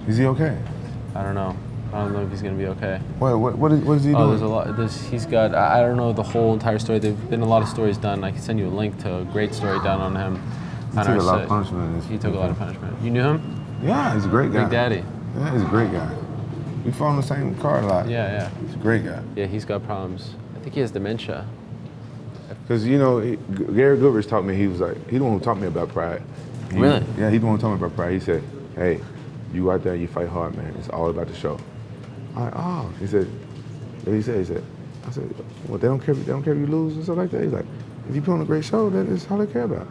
Is he okay? I don't know. I don't know if he's gonna be okay. What is he doing? Oh, there's a lot. He's got. I don't know the whole entire story. There've been a lot of stories done. I can send you a link to a great story done on him. He took a lot of punishment. He took a lot of punishment. You knew him? Yeah, he's a great guy. Big Daddy. Yeah, he's a great guy. We fought on the same card a lot. Yeah. He's a great guy. Yeah, he's got problems. I think he has dementia. Because, you know, Gary Goodrich taught me, he was like, he the one who taught me about pride. Really? Yeah, he the one who taught me about pride. He said, hey, you go out there, you fight hard, man. It's all about the show. I'm like, oh. He said, I said, well, they don't care if you lose and stuff like that. He's like, if you put on a great show, that is all they care about.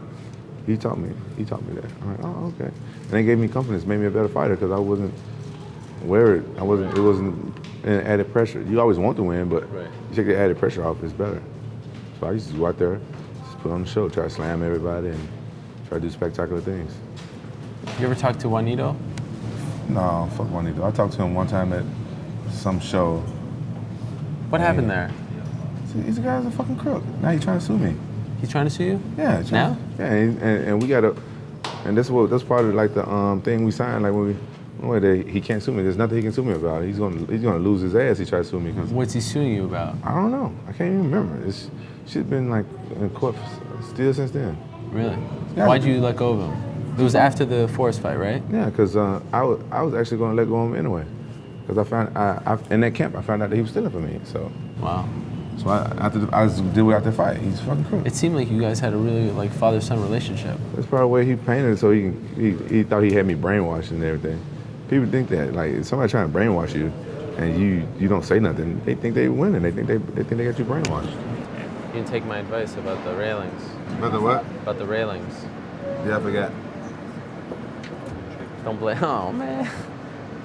He taught me that. I'm like, oh, okay. And they gave me confidence, made me a better fighter because I wasn't worried. It wasn't an added pressure. You always want to win, but right. You take the added pressure off, it's better. So I used to go out there, just put on the show, try to slam everybody and try to do spectacular things. You ever talk to Juanito? No, fuck Juanito. I talked to him one time at some show. What happened there? He's a guy who's a fucking crook. Now he's trying to sue me. He's trying to sue you? Yeah. Now? Yeah, and we gotta, and that's part of like the thing we signed. Like when he can't sue me. There's nothing he can sue me about. He's gonna lose his ass. He tries to sue me. What's he suing you about? I don't know. I can't even remember. It's shit been like in court still since then. Really? Yeah. Why'd you let go of him? It was after the Forrest fight, right? Yeah, because I was actually gonna let go of him anyway. Because in that camp I found out that he was stealing from me. So. Wow. So I did without the fight. He's fucking crook. It seemed like you guys had a really like father-son relationship. That's probably the way he painted it. So he thought he had me brainwashed and everything. People think that like if somebody trying to brainwash you, and you don't say nothing, they think they winning. They think they got you brainwashed. You didn't take my advice about the railings. About the what? About the railings. Yeah, I forgot. Don't blame. Oh man,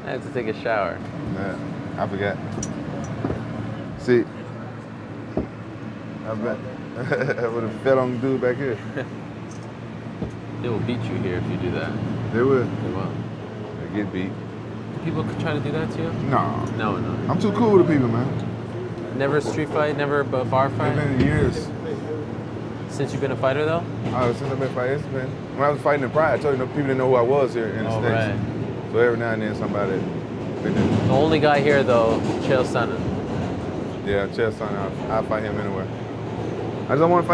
I had to take a shower. Yeah, I forgot. See, I bet I would have fell on the dude back here. They will beat you here if you do that. They would. They will. They get beat. Do people try to do that to you? No. No. I'm too cool with the people, man. Never a street fight, never a bar fight? It's been years. Since you've been a fighter though? Since I've been fighting, when I was fighting in Pride, I told you, people didn't know who I was here in the States. Right. So every now and then somebody. The only guy here though, Chael Sonnen. Yeah, Chael Sonnen, I'll fight him anywhere. I don't want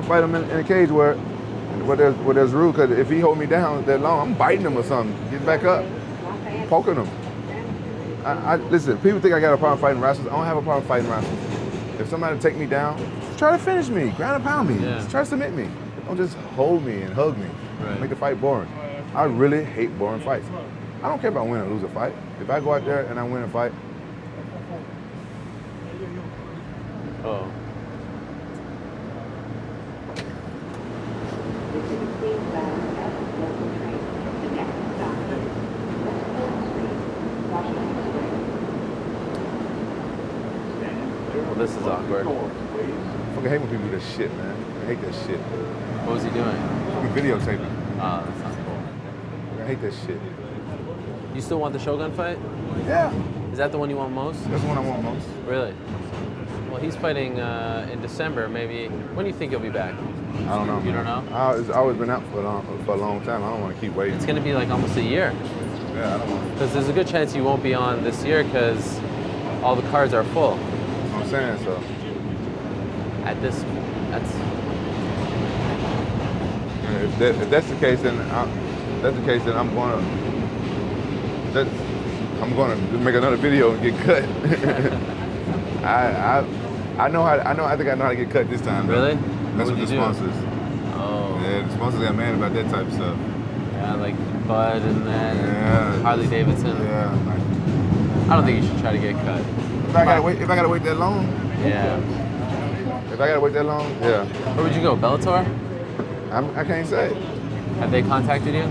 to fight him in a cage where there's rules. Because if he hold me down that long, I'm biting him or something. Get back up, poking him. Listen, people think I got a problem fighting wrestlers. I don't have a problem fighting wrestlers. If somebody take me down, try to finish me, ground and pound me, Yeah. try to submit me. Don't just hold me and hug me, make the fight boring. I really hate boring fights. I don't care if I win or lose a fight. If I go out there and I win a fight. Oh. Well, this is awkward. I fucking hate when people do that shit, man. I hate that shit. What was he doing? Fucking videotaping. Oh, that's not cool. I hate that shit. You still want the Shogun fight? Yeah. Is that the one you want most? That's the one I want most. Really? Well, he's fighting in December, maybe. When do you think he'll be back? I don't know. You man. don't know? It's always been out for a long time. I don't want to keep waiting. It's going to be like almost a year. Yeah, I don't want to. Because there's a good chance you won't be on this year because all the cards are full. That's what I'm saying, so. If that's the case, then I'm gonna make another video and get cut. I think I know how to get cut this time. Though. Really? That's What what the would you do? sponsors. Oh. Yeah, the sponsors got mad about that type of stuff. Yeah, like Bud and then Yeah. Harley Davidson. Yeah. I don't think you should try to get cut. If I gotta wait that long. Yeah. If I gotta wait that long, yeah. Where would you go? Bellator? I can't say. Have they contacted you?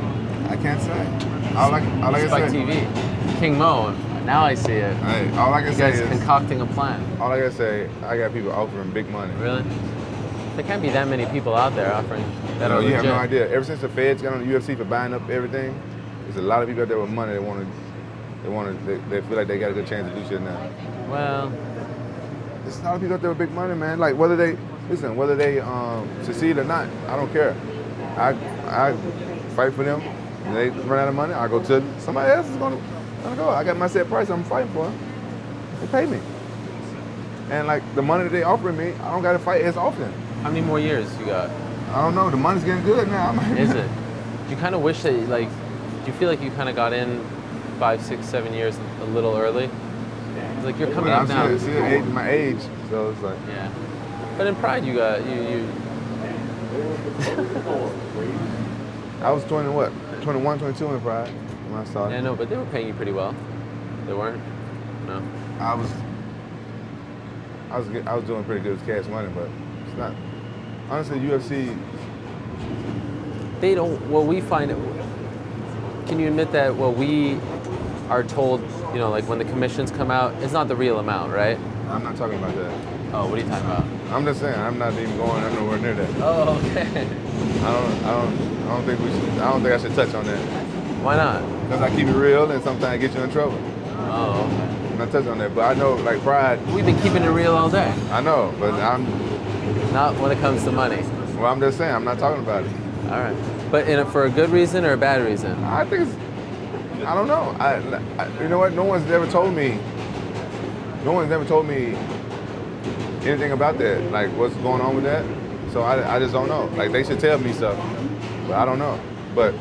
I can't say. All I can Spike say. TV. King Mo. Now I see it. Hey, all I can You say guys is. concocting a plan. All I gotta say, I got people offering big money. Really? There can't be that many people out there offering that are You have legit. no idea. Ever since the feds got on the UFC for buying up everything, there's a lot of people out there with money that they feel like they got a good chance to do shit now. Well, There's a lot of people out there with big money, man. Like whether they succeed or not, I don't care. I fight for them. When they run out of money, I go to somebody else is gonna I go. I got my set price I'm fighting for. They pay me. And like the money that they offering me, I don't got to fight as often. How many more years you got? I don't know. The money's getting good now. Is it? Do you kind of wish that, like, do you feel like you kind of got in 5, 6, 7 years a little early? It's like you're coming up now. I'm still my age, so it's like. Yeah. But in Pride, you got you. I was 21, 22 in Pride when I started. Yeah, no, but they were paying you pretty well. They weren't. No. I was doing pretty good with cash money, but it's not. Honestly, UFC. They don't. Well, we find it. Can you admit that what we are told, you know, like when the commissions come out, it's not the real amount, right? I'm not talking about that. Oh, what are you talking about? I'm just saying I'm not even going nowhere near that. Oh, okay. I don't think we should. I don't think I should touch on that. Why not? Because I keep it real and sometimes I get you in trouble. Oh, okay. I'm not touching on that, but I know like Pride. We've been keeping it real all day. I know, but Not when it comes to money. Well, I'm just saying I'm not talking about it. All right. But for a good reason or a bad reason? I think it's. I don't know. You know what? No one's ever told me anything about that. Like what's going on with that. So I just don't know. Like they should tell me stuff, but I don't know. But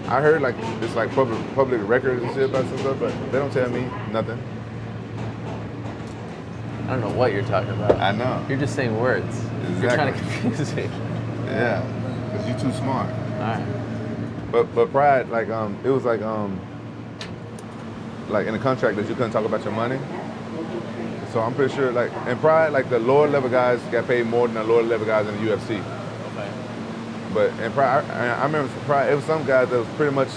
I heard like it's like public records and shit about some stuff, but they don't tell me nothing. I don't know what you're talking about. I know. You're just saying words. Exactly. You're trying to confuse me. Yeah, because you're too smart. All right. But Pride, like it was like in the contract that you couldn't talk about your money. So I'm pretty sure like in Pride, like the lower level guys got paid more than the lower level guys in the UFC. Okay. But in Pride, I remember for Pride, it was some guys that was pretty much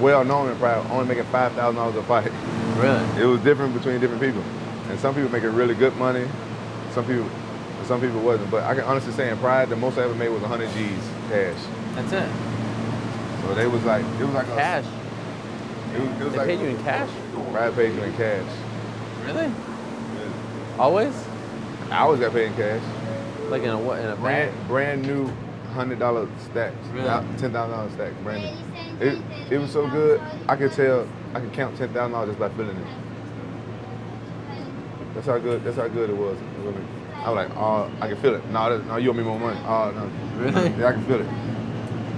well known in Pride, only making $5,000 a fight. Really? It was different between different people, and some people making really good money, some people wasn't. But I can honestly say in Pride, the most I ever made was 100 G's cash. That's it. So it was like Cash. It was They like paid you in cash? Pride paid you in cash. Really? Always? I always got paid in cash. Like in a what? In a bag? Brand new $100 stacks, Really? $10,000 stacks, brand new. It was so good. I could count $10,000 just by feeling it. That's how good it was. I was like, oh, I can feel it. No, you owe me more money. Oh no. Really? Yeah, I can feel it.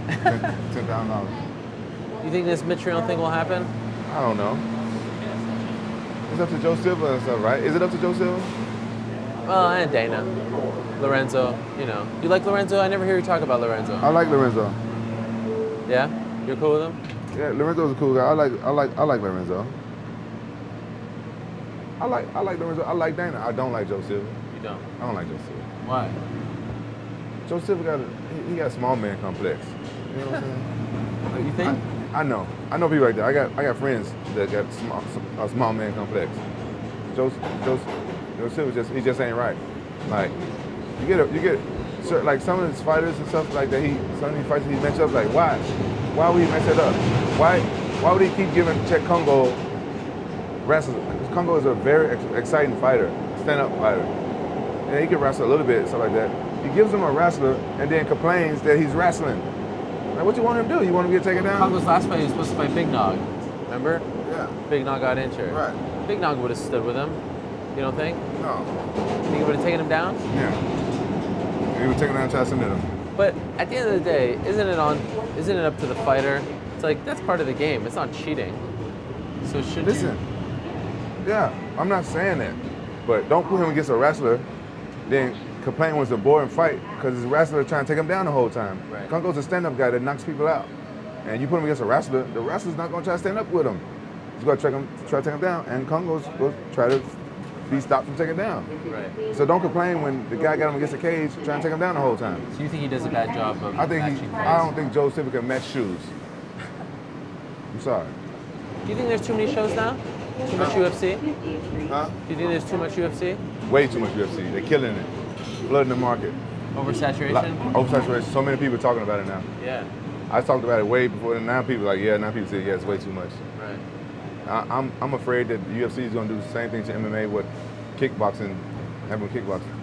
$10,000. You think this Mitrione thing will happen? I don't know. It's up to Joe Silva and stuff, right? Is it up to Joe Silva? Well, and Dana. Lorenzo, you know. You like Lorenzo? I never hear you talk about Lorenzo. I like Lorenzo. Yeah? You're cool with him? Yeah, Lorenzo's a cool guy. I like Lorenzo. I like Lorenzo. I like Dana. I don't like Joe Silva. You don't? I don't like Joe Silva. Why? Joe Silva he got a small man complex. You know what I'm saying? You think? I know people like that. I got friends that got a small man complex. Joe Silva he just ain't right. Like you get like some of his fighters and stuff like that. Some of these fights he match up like why would he mess it up? Why would he keep giving Czech Congo wrestles? Congo is a very exciting fighter, stand-up fighter. And he can wrestle a little bit, stuff like that. He gives him a wrestler and then complains that he's wrestling. Like, what you want him to do? You want him to get taken down? Congo's last fight, he was supposed to fight Big Nog. Remember? Yeah. Big Nog got injured. Right. Big Nog would have stood with him. You don't think? No. You think he would have taken him down? Yeah. He was taking down and trying to submit him. But at the end of the day, isn't it up to the fighter? It's like, that's part of the game. It's not cheating. So should Listen. Yeah, I'm not saying that. But don't put him against a wrestler, then complain when it's a boring fight because his wrestler trying to take him down the whole time. Right. Congo's a stand-up guy that knocks people out. And you put him against a wrestler, the wrestler's not going to try to stand up with him. He's going to try to take him down, and Congo's going to try to be stopped from taking him down. Right. So don't complain when the guy got him against the cage trying to take him down the whole time. So you think he does a bad job of matching I don't fights? think Joe Silva can match shoes. I'm sorry. Do you think there's too many shows now? Too much UFC? Huh? Do you think there's too much UFC? Way too much UFC. They're killing it. Flooding the market. Oversaturation? Oversaturation. So many people talking about it now. Yeah. I talked about it way before, and now people say, yeah, it's way too much. Right. I'm afraid that the UFC is going to do the same thing to MMA with kickboxing, having kickboxing.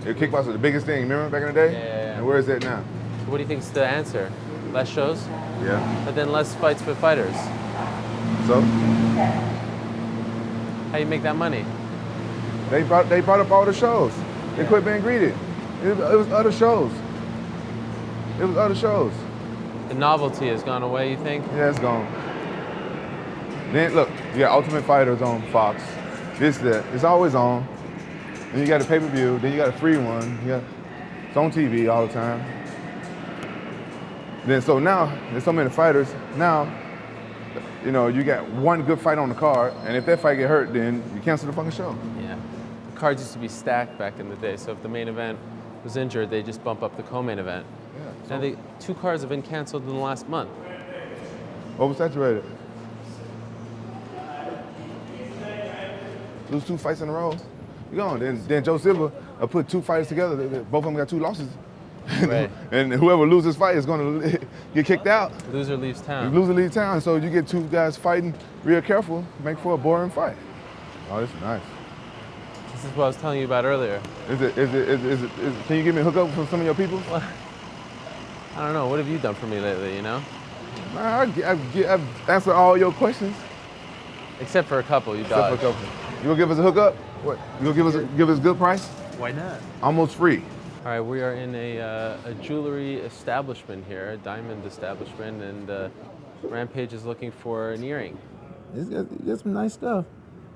Kickboxing was the biggest thing, remember back in the day? Yeah. And where is that now? So what do you think's the answer? Less shows? Yeah. But then less fights for fighters? So How you make that money? they brought up all the shows. They quit being greeted. It was other shows. It was other shows. The novelty has gone away, you think? Yeah, it's gone. Then look, you got Ultimate Fighters on Fox. This, that. It's always on. Then you got a pay-per-view. Then you got a free one. It's on TV all the time. Then so now there's so many fighters. Now, you know, you got one good fight on the card, and if that fight get hurt, then you cancel the fucking show. Yeah. The cards used to be stacked back in the day, so if the main event was injured, they just bump up the co-main event. Yeah. Now, 2 cards have been canceled in the last month. Oversaturated. Lose 2 fights in a row. You gone. Then Joe Silva put 2 fighters together. Both of them got 2 losses. Right. And whoever loses fight is going to get kicked out. Loser leaves town. Loser leaves town. So you get 2 guys fighting real careful, make for a boring fight. Oh, this is nice. This is what I was telling you about earlier. Can you give me a hookup from some of your people? Well, I don't know. What have you done for me lately, you know? I've answered all your questions. Except for a couple, you Except dodged. for a couple. You gonna give us a hookup? What? You gonna give us a good price? Why not? Almost free. All right, we are in a jewelry establishment here, a diamond establishment, and Rampage is looking for an earring. It's got some nice stuff.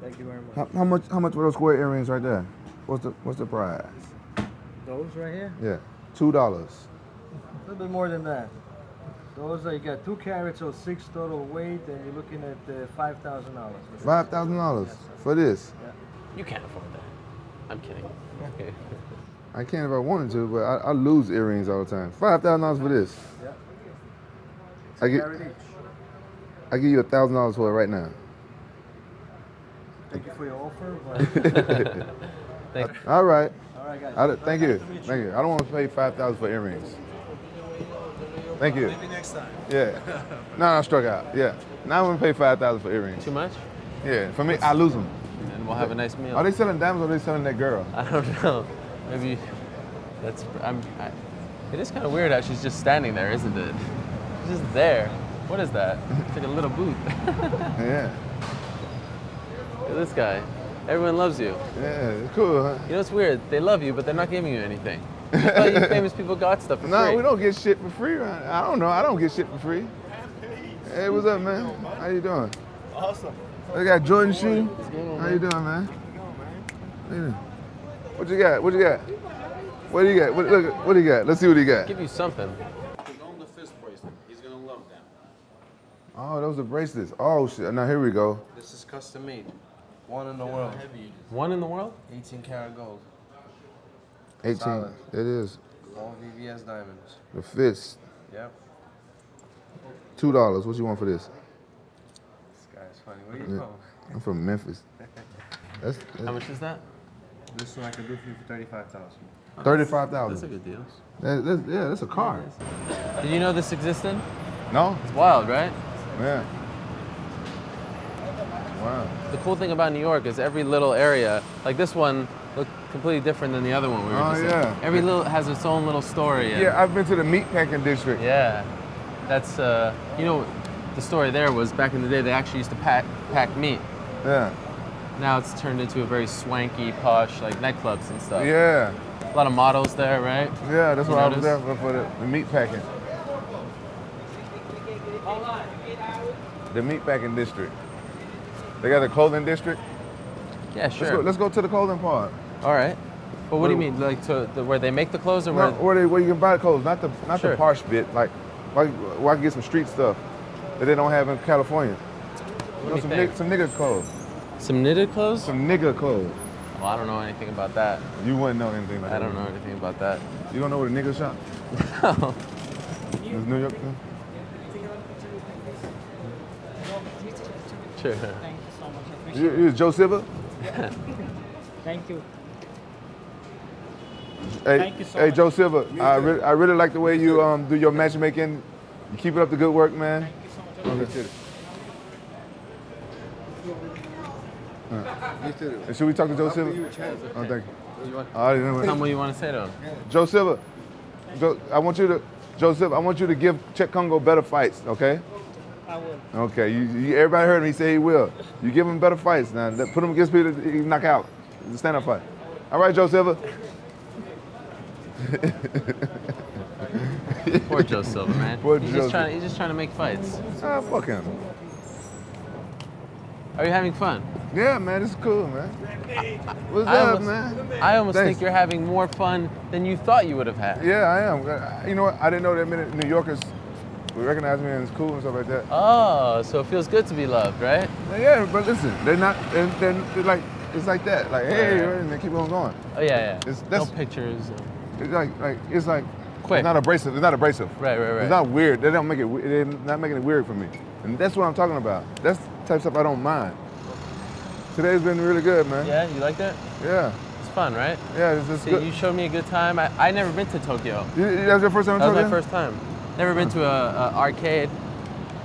Thank you very much. How much were those square earrings right there? What's the price? Those right here? Yeah, $2. A little bit more than that. Those are, you got 2 carats or 6 total weight, and you're looking at $5,000. $5,000 for this. Yeah. You can't afford that. I'm kidding. I can if I wanted to, but I lose earrings all the time. $5,000 for this. Yeah. I give you $1,000 for it right now. Thank you for your offer. But Thanks. All right. all right, guys. Thank you. Thank you. I don't want to pay $5,000 for earrings. Thank you. Maybe next time. Yeah. No, I struck out. Yeah. Now I'm gonna pay $5,000 for earrings. Too much? Yeah. For me, I lose them. And we'll have a nice meal. Are they selling diamonds or are they selling that girl? I don't know. Maybe that's. It is kind of weird how she's just standing there, isn't it? She's just there. What is that? It's like a little booth. Yeah. Look at this guy. Everyone loves you. Yeah. It's cool, huh? You know what's weird? They love you, but they're not giving you anything. I thought you famous people got stuff for free. No, we don't get shit for free. I don't know. I don't get shit for free. Hey, what's up, man? How you doing? Awesome. I got Jordan shoe. How you doing, man? How you doing? What you got? What you got? What do you got? What do you got? Let's see what he got. Give you something. Take on the fist bracelet. He's gonna love them. Oh, those are bracelets. Oh shit. Now here we go. This is custom made. One in the world. One in the world? 18 karat gold. 18. Solid. It is. All VVS diamonds. The fist. Yep. $2. What you want for this? This guy's funny. Where you from? I'm from Memphis. That's How much is that? This one I can do for you for 35,000. That's a $35,000. good deal. Yeah, that's a car. Did you know this existed? No? It's wild, right? Yeah. Wow. The cool thing about New York is every little area, like this one, looked completely different than the other one we were Oh, just in. yeah. Every little has its own little story. and- Yeah, I've been to the meatpacking district. Yeah. That's, you know, the story there was back in the day they actually used to pack meat. Yeah. Now it's turned into a very swanky, posh, like nightclubs and stuff. Yeah. A lot of models there, right? Yeah, that's You what I was notice? there for the meat packing. The meat packing district. They got the clothing district. Yeah, sure. Let's go to the clothing part. All right. But what do you mean, like where they make the clothes or No, where? where you can buy the clothes, not the Sure. posh bit. Like, where I can get some street stuff that they don't have in California. You know, me think. some nigga clothes. Some knitted clothes? Some nigga clothes. Well, I don't know anything about that. You wouldn't know anything about I that. don't know anything about that. You don't know where the nigga shop? No. It's New York. Sure. Thank you so much. I appreciate You Joe Silva? it. Thank you. Hey, Thank you so hey much. Joe Silva. I really like the way you do your matchmaking. You keep it up the good work, man. Thank you so much. Okay. And should we talk to Joe Silva? Oh, thank you. You want, I didn't know. tell me what you want to say to him. Joe Silva, Joe Silva, I want you to give Czech Congo better fights, okay? I will. Okay, everybody heard him. He said he will. You give him better fights now. Put him against people that he can knock out. It's a stand-up fight. All right, Joe Silva. Poor Joe Silva, man. Poor he's, Joe just Silva. he's just trying to make fights. Ah, fuck him. Are you having fun? Yeah, man, this is cool, man. What's I up, almost- man? I almost Thanks. think you're having more fun than you thought you would have had. Yeah, I am. You know what? I didn't know that many New Yorkers would recognize me and it's cool and stuff like that. Oh, so it feels good to be loved, right? Yeah, but listen, they're not. They're like it's like that. Like hey, Yeah. and they keep on going. Oh yeah, yeah. It's- No that's- pictures. It's like Quick. It's not abrasive. It's not abrasive. Right, right, right. It's not weird. They don't make it. They're not making it weird for me, and that's what I'm talking about. That's the type of stuff I don't mind. Today's been really good, man. Yeah, you liked it? Yeah. It's fun, right? Yeah, it's So good. you showed me a good time. I never been to Tokyo. That was your first time in That was Tokyo? my first time. Never been to a arcade.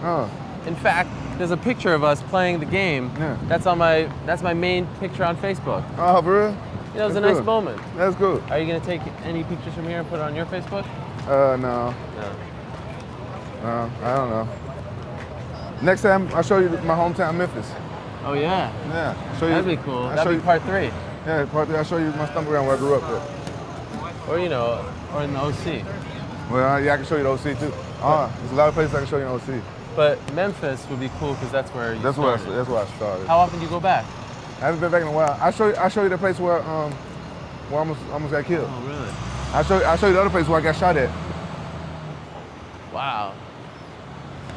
Oh, In fact, there's a picture of us playing the game. Yeah. That's my main picture on Facebook. oh, for real? You know, it was a That's nice good. moment. That's good. Are you gonna take any pictures from here and put it on your Facebook? No, No. I don't know. Next time I'll show you my hometown, Memphis. Oh yeah. Yeah, show you. That'd be cool. I'll show That'd be you. part 3. Yeah, part three. I'll show you my stomping ground where I grew up. Or you know, or in the OC. Well, yeah, I can show you the OC too. There's a lot of places I can show you in OC. But Memphis would be cool because that's where you That's where started. I started. How often do you go back? I haven't been back in a while. I'll show you the place where I almost got killed. Oh really? I'll show you the other place where I got shot at. Wow.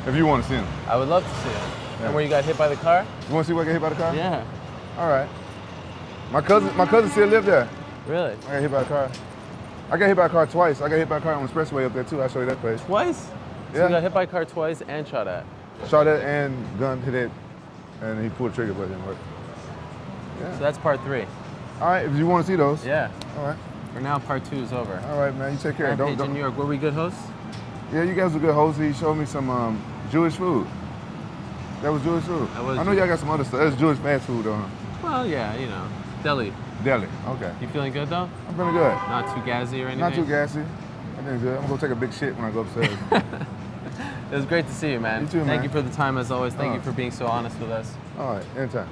If you want to see them. I would love to see it. Yeah. And where you got hit by the car? You want to see where I got hit by the car? Yeah. All right. My cousin still live there. Really? I got hit by a car. I got hit by a car twice. I got hit by a car on the expressway up there too. I'll show you that place. Twice? So Yeah. you got hit by a car twice and shot at. Shot at and gun hit it, and he pulled the trigger, but it didn't work. So that's part 3. All right, if you want to see those. Yeah. All right. For now, part 2 is over. All right, man. You take care. Rampage in New York. Were we good hosts? Yeah, you guys were good hosts. He showed me some Jewish food. That was Jewish food. That was I know y'all got some other stuff. That's Jewish fast food, though. Huh? Well, yeah, you know. Deli. Deli. Okay. You feeling good though? I'm feeling good. Not too gassy or anything? Not too gassy. I'm feeling good. I'm gonna go take a big shit when I go upstairs. It was great to see you, man. You too, Thank man. you for the time as always. Thank Oh. you for being so honest with us. All right, anytime.